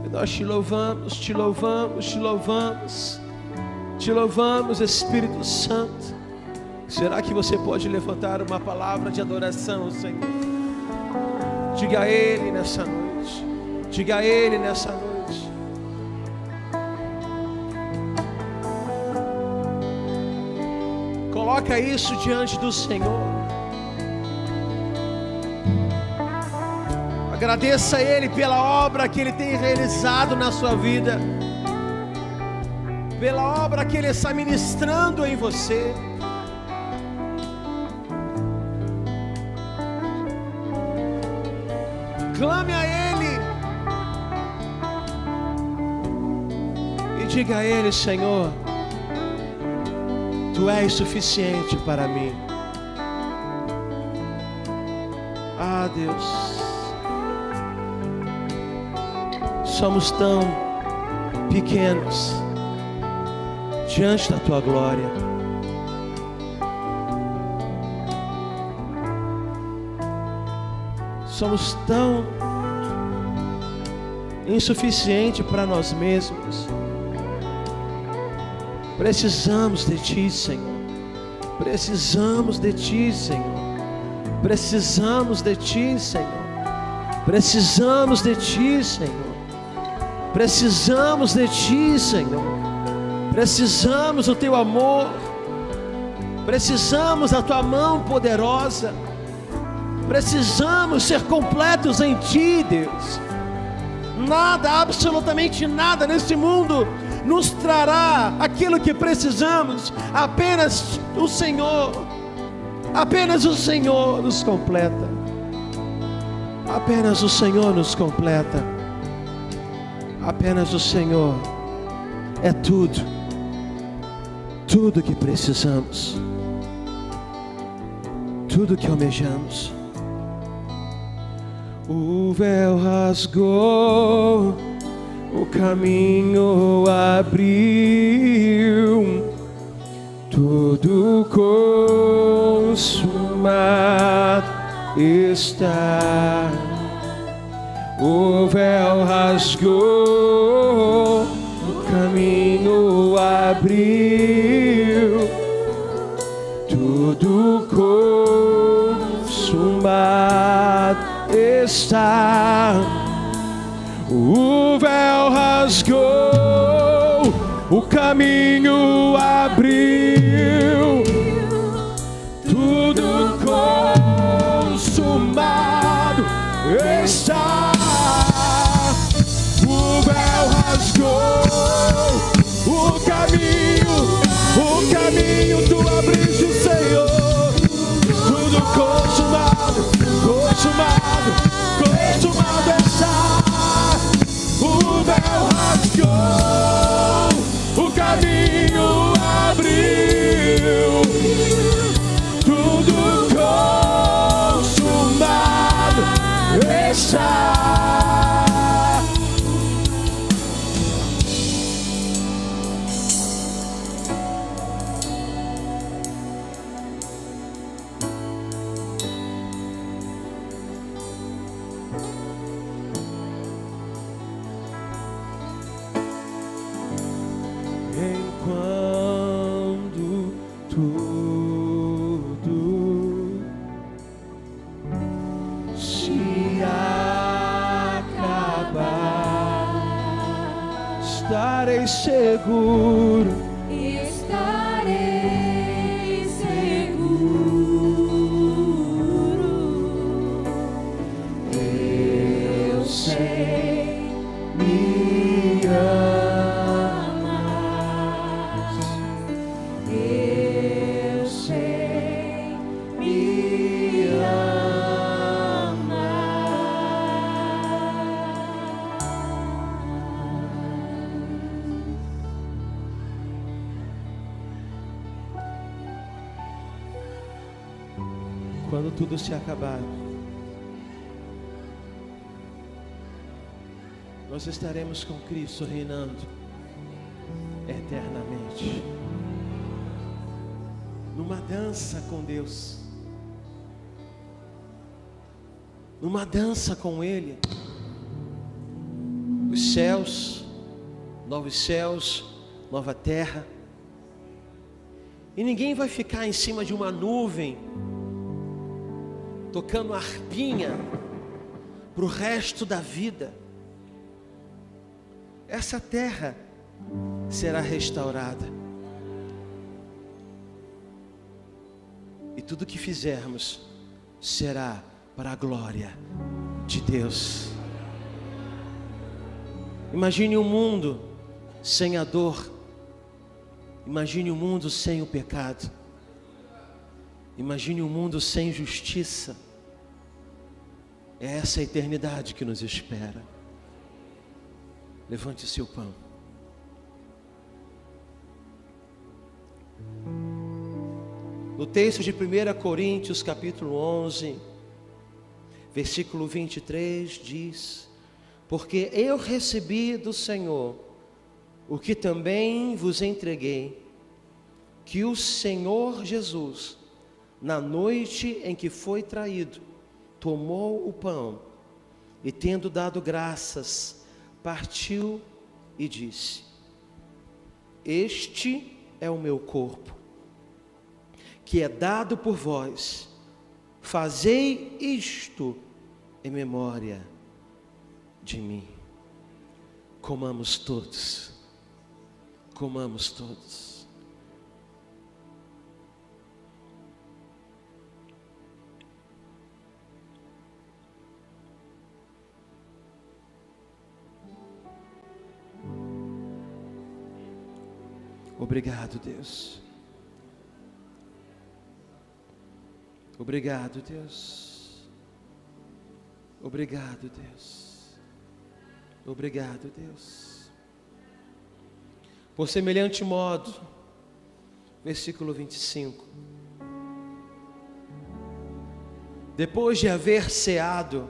E nós te louvamos, te louvamos, te louvamos. Te louvamos, Espírito Santo. Será que você pode levantar uma palavra de adoração, Senhor? Diga a Ele nessa noite. Diga a Ele nessa noite. Coloca isso diante do Senhor. Agradeça a Ele pela obra que Ele tem realizado na sua vida, pela obra que Ele está ministrando em você. Clame a Ele e diga a Ele: Senhor, Tu és suficiente para mim. Ah, Deus, somos tão pequenos diante da Tua glória. Somos tão insuficientes para nós mesmos. Precisamos de Ti, Senhor. Precisamos de Ti, Senhor. Precisamos de Ti, Senhor. Precisamos de Ti, Senhor. Precisamos de Ti, Senhor. Precisamos do Teu amor. Precisamos da Tua mão poderosa. Precisamos ser completos em Ti, Deus. Nada, absolutamente nada nesse mundo nos trará aquilo que precisamos. Apenas o Senhor. Apenas o Senhor nos completa. Apenas o Senhor nos completa. Apenas o Senhor é tudo. Tudo que precisamos. Tudo que almejamos. O véu rasgou, o caminho abriu, tudo consumado está. O véu rasgou, o caminho abriu, tudo consumado está. O véu rasgou, o caminho abriu, tudo consumado está. O véu rasgou, o caminho tu abriste, Senhor. Tudo consumado, consumado, consumado está. O véu rasgou, o caminho abriu, tudo consumado está. Enquanto tudo se acabar, estarei seguro. Estarei seguro. Eu sei, me amas. Eu sei, me amas. quando tudo se acabar, nós estaremos com Cristo reinando eternamente, numa dança com Deus, numa dança com Ele. Os céus, nova terra, e ninguém vai ficar em cima de uma nuvem tocando harpinha para o resto da vida. Essa terra será restaurada, e tudo que fizermos será para a glória de Deus. Imagine um mundo sem a dor, imagine um mundo sem o pecado, imagine um mundo sem justiça. É essa a eternidade que nos espera. Levante seu pão. No texto de 1 Coríntios capítulo 11, versículo 23 diz: porque eu recebi do Senhor o que também vos entreguei, que o Senhor Jesus, na noite em que foi traído, tomou o pão e, tendo dado graças, partiu e disse: este é o meu corpo, que é dado por vós, fazei isto em memória de mim. Comamos todos, comamos todos. Obrigado, Deus. Obrigado, Deus. Obrigado, Deus. Obrigado, Deus. Por semelhante modo, versículo 25. Depois de haver ceado,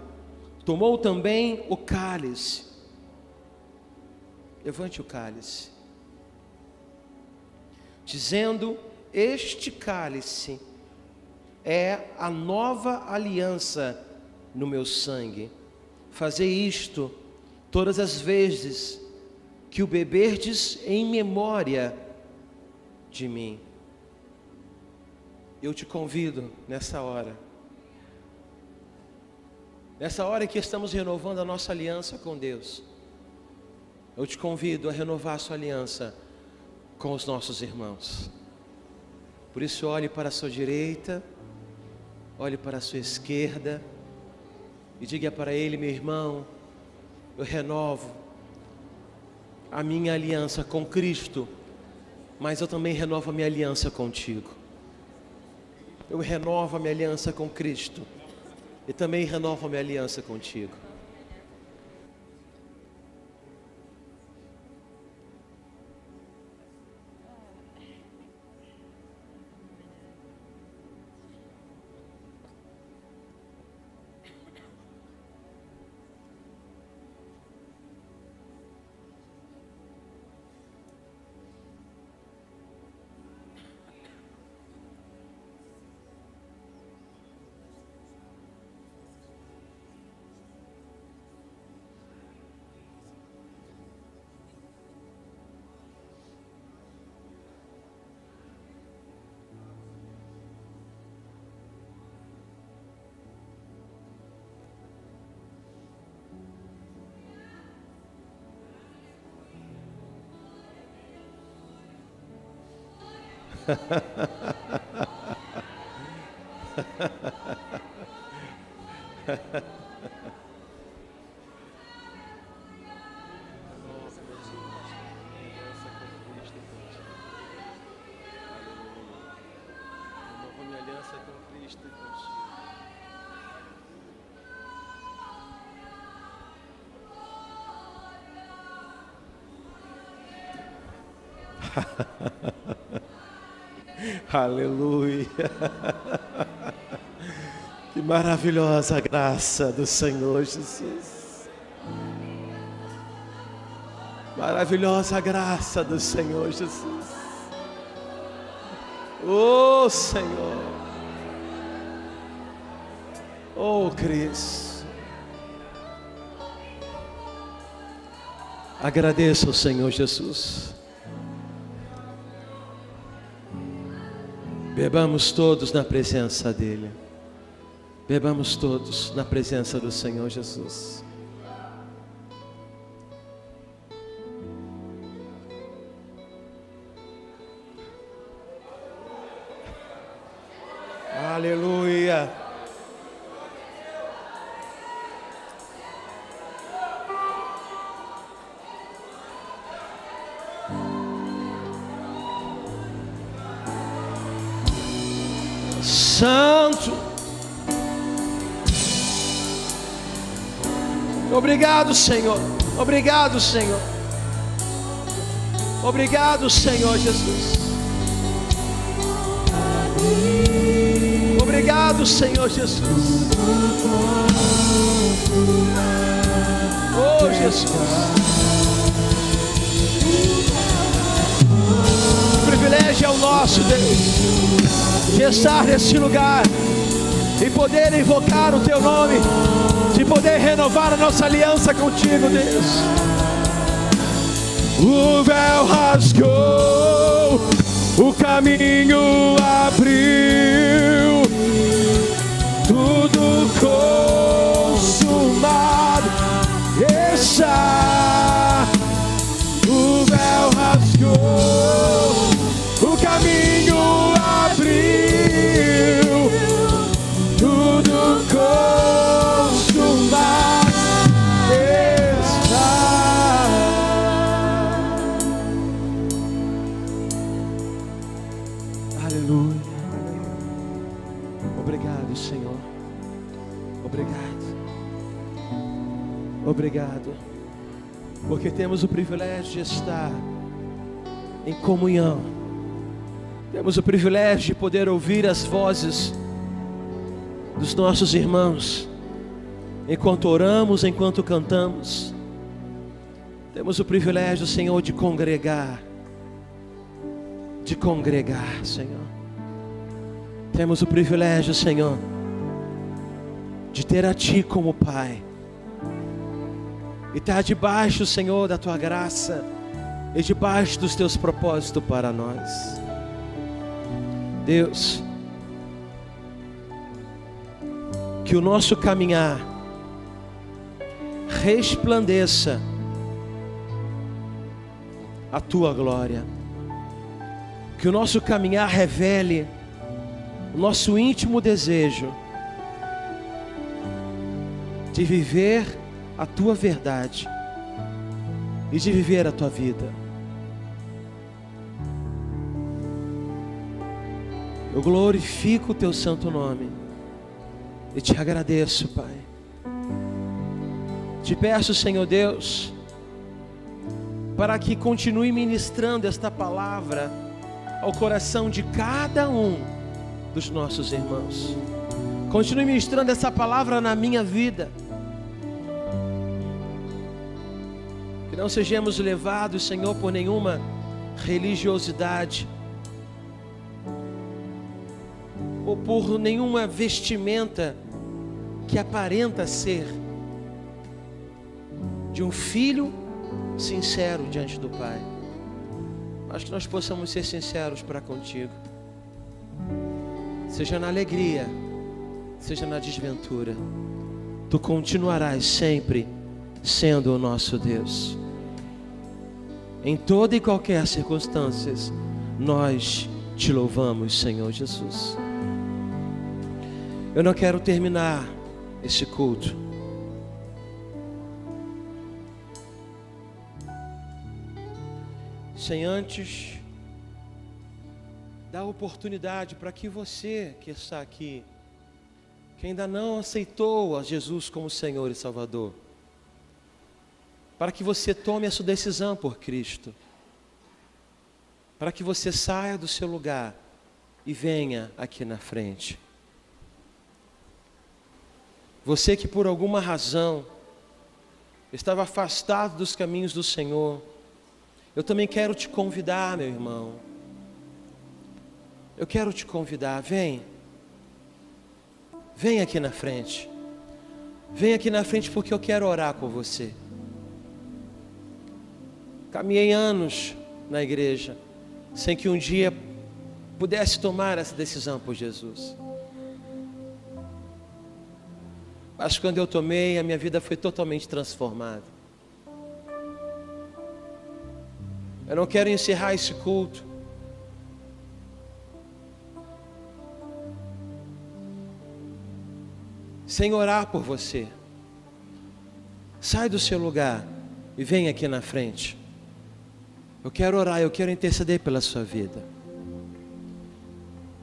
tomou também o cálice. Levante o cálice, dizendo: este cálice é a nova aliança no meu sangue. Fazei isto todas as vezes que o beberdes em memória de mim. Eu te convido nessa hora em que estamos renovando a nossa aliança com Deus, eu te convido a renovar a sua aliança com os nossos irmãos. Por isso, olhe para a sua direita, olhe para a sua esquerda e diga para ele: meu irmão, eu renovo a minha aliança com Cristo, mas eu também renovo a minha aliança contigo. Eu renovo a minha aliança com Cristo e também renovo a minha aliança contigo. Aleluia. Que maravilhosa graça do Senhor Jesus. Maravilhosa graça do Senhor Jesus. Oh Senhor. Oh Cristo. Agradeço ao Senhor Jesus. Bebamos todos na presença dEle. Bebamos todos na presença do Senhor Jesus. Aleluia. Santo. Obrigado, Senhor. Obrigado, Senhor. Obrigado, Senhor Jesus. Obrigado, Senhor Jesus. Oh, Jesus. O privilégio é o nosso, Deus, de estar nesse lugar e poder invocar o Teu nome, de poder renovar a nossa aliança contigo, Deus. O véu rasgou, o caminho abriu, tudo consumado está. O véu rasgou, o caminho abriu, tudo consumado está. Aleluia. Obrigado, Senhor. Obrigado. Obrigado. Porque temos o privilégio de estar em comunhão. Temos o privilégio de poder ouvir as vozes dos nossos irmãos enquanto oramos, enquanto cantamos. Temos o privilégio, Senhor, de congregar, Senhor. Temos o privilégio, Senhor, de ter a Ti como Pai e estar debaixo, Senhor, da Tua graça e debaixo dos Teus propósitos para nós. Deus, que o nosso caminhar resplandeça a Tua glória, que o nosso caminhar revele o nosso íntimo desejo de viver a Tua verdade e de viver a Tua vida. Eu glorifico o Teu santo nome e Te agradeço, Pai. Te peço, Senhor Deus, para que continue ministrando esta palavra ao coração de cada um dos nossos irmãos. Continue ministrando essa palavra na minha vida. Que não sejamos levados, Senhor, por nenhuma religiosidade ou por nenhuma vestimenta que aparenta ser de um filho sincero diante do Pai. Mas que nós possamos ser sinceros para contigo, seja na alegria, seja na desventura. Tu continuarás sempre sendo o nosso Deus. Em toda e qualquer circunstância, nós Te louvamos, Senhor Jesus. Eu não quero terminar esse culto sem antes dar a oportunidade para que você que está aqui, que ainda não aceitou a Jesus como Senhor e Salvador, para que você tome a sua decisão por Cristo, para que você saia do seu lugar e venha aqui na frente. Você que por alguma razão estava afastado dos caminhos do Senhor, eu também quero te convidar, meu irmão. Eu quero te convidar, vem. Vem aqui na frente. Vem aqui na frente porque eu quero orar com você. Caminhei anos na igreja sem que um dia pudesse tomar essa decisão por Jesus. Mas quando eu tomei, a minha vida foi totalmente transformada. Eu não quero encerrar esse culto sem orar por você. Sai do seu lugar e vem aqui na frente. Eu quero orar, eu quero interceder pela sua vida.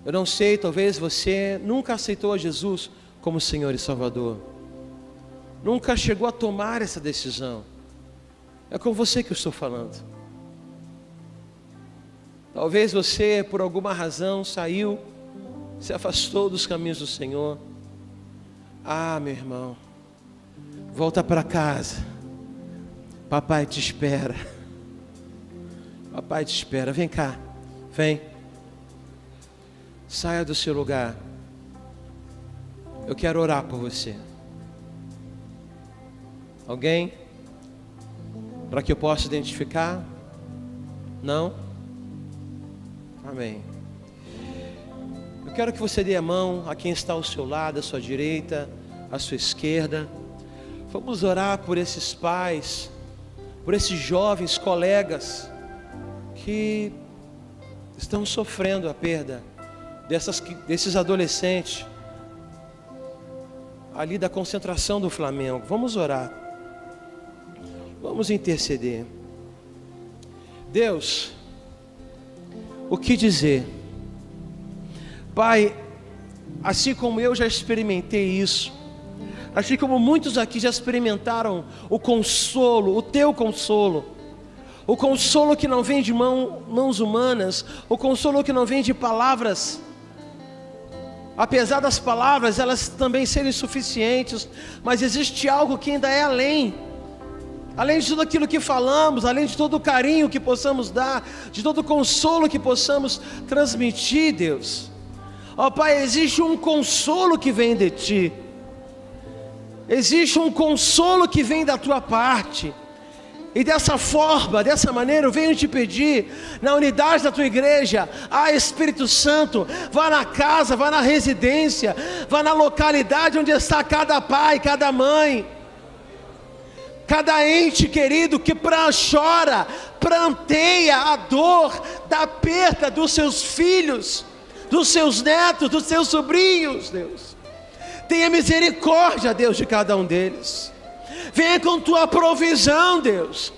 Eu não sei, talvez você nunca aceitou a Jesus como Senhor e Salvador. Nunca chegou a tomar essa decisão. É com você que eu estou falando. Talvez você, por alguma razão, saiu, se afastou dos caminhos do Senhor. Ah, meu irmão, volta para casa. Papai te espera. Papai te espera. Vem cá, vem. Saia do seu lugar. Eu quero orar por você. Alguém? Para que eu possa identificar? Não? Amém. Eu quero que você dê a mão a quem está ao seu lado, à sua direita, à sua esquerda. Vamos orar por esses pais, por esses jovens colegas que estão sofrendo a perda desses adolescentes ali da concentração do Flamengo. Vamos orar. Vamos interceder. Deus, o que dizer? Pai, assim como eu já experimentei isso, assim como muitos aqui já experimentaram o consolo, o teu consolo, o consolo que não vem de mãos humanas, o consolo que não vem de palavras, apesar das palavras elas também serem suficientes, mas existe algo que ainda é além de tudo aquilo que falamos, além de todo o carinho que possamos dar, de todo o consolo que possamos transmitir, Deus. Ó Pai, existe um consolo que vem de Ti, existe um consolo que vem da Tua parte, e dessa forma, dessa maneira, eu venho te pedir, na unidade da Tua igreja, Espírito Santo, vá na casa, vá na residência, vá na localidade onde está cada pai, cada mãe, cada ente querido que chora, pranteia a dor da perda dos seus filhos, dos seus netos, dos seus sobrinhos, Deus. Tenha misericórdia, Deus, de cada um deles. Venha com Tua provisão, Deus.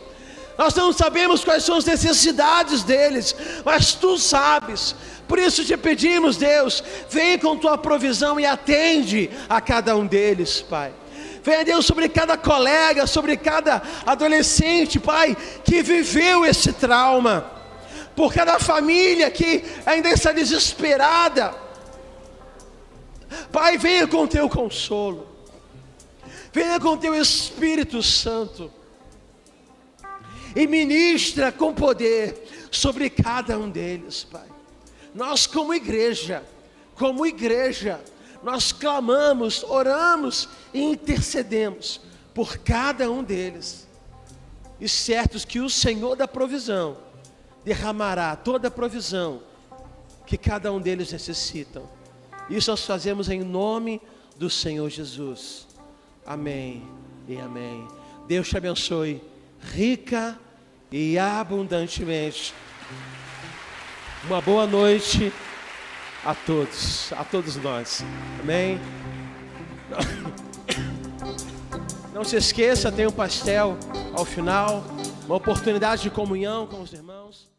Nós não sabemos quais são as necessidades deles, mas Tu sabes. Por isso te pedimos, Deus, venha com Tua provisão e atende a cada um deles, Pai. Venha, Deus, sobre cada colega, sobre cada adolescente, Pai, que viveu esse trauma, por cada família que ainda está desesperada. Pai, venha com Teu consolo, venha com Teu Espírito Santo e ministra com poder sobre cada um deles, Pai. Nós como igreja, nós clamamos, oramos e intercedemos por cada um deles, e certos que o Senhor da provisão derramará toda a provisão que cada um deles necessitam. Isso nós fazemos em nome do Senhor Jesus. Amém e amém. Deus te abençoe rica e abundantemente. Uma boa noite a todos nós. Amém. Não se esqueça, tem um pastel ao final, uma oportunidade de comunhão com os irmãos.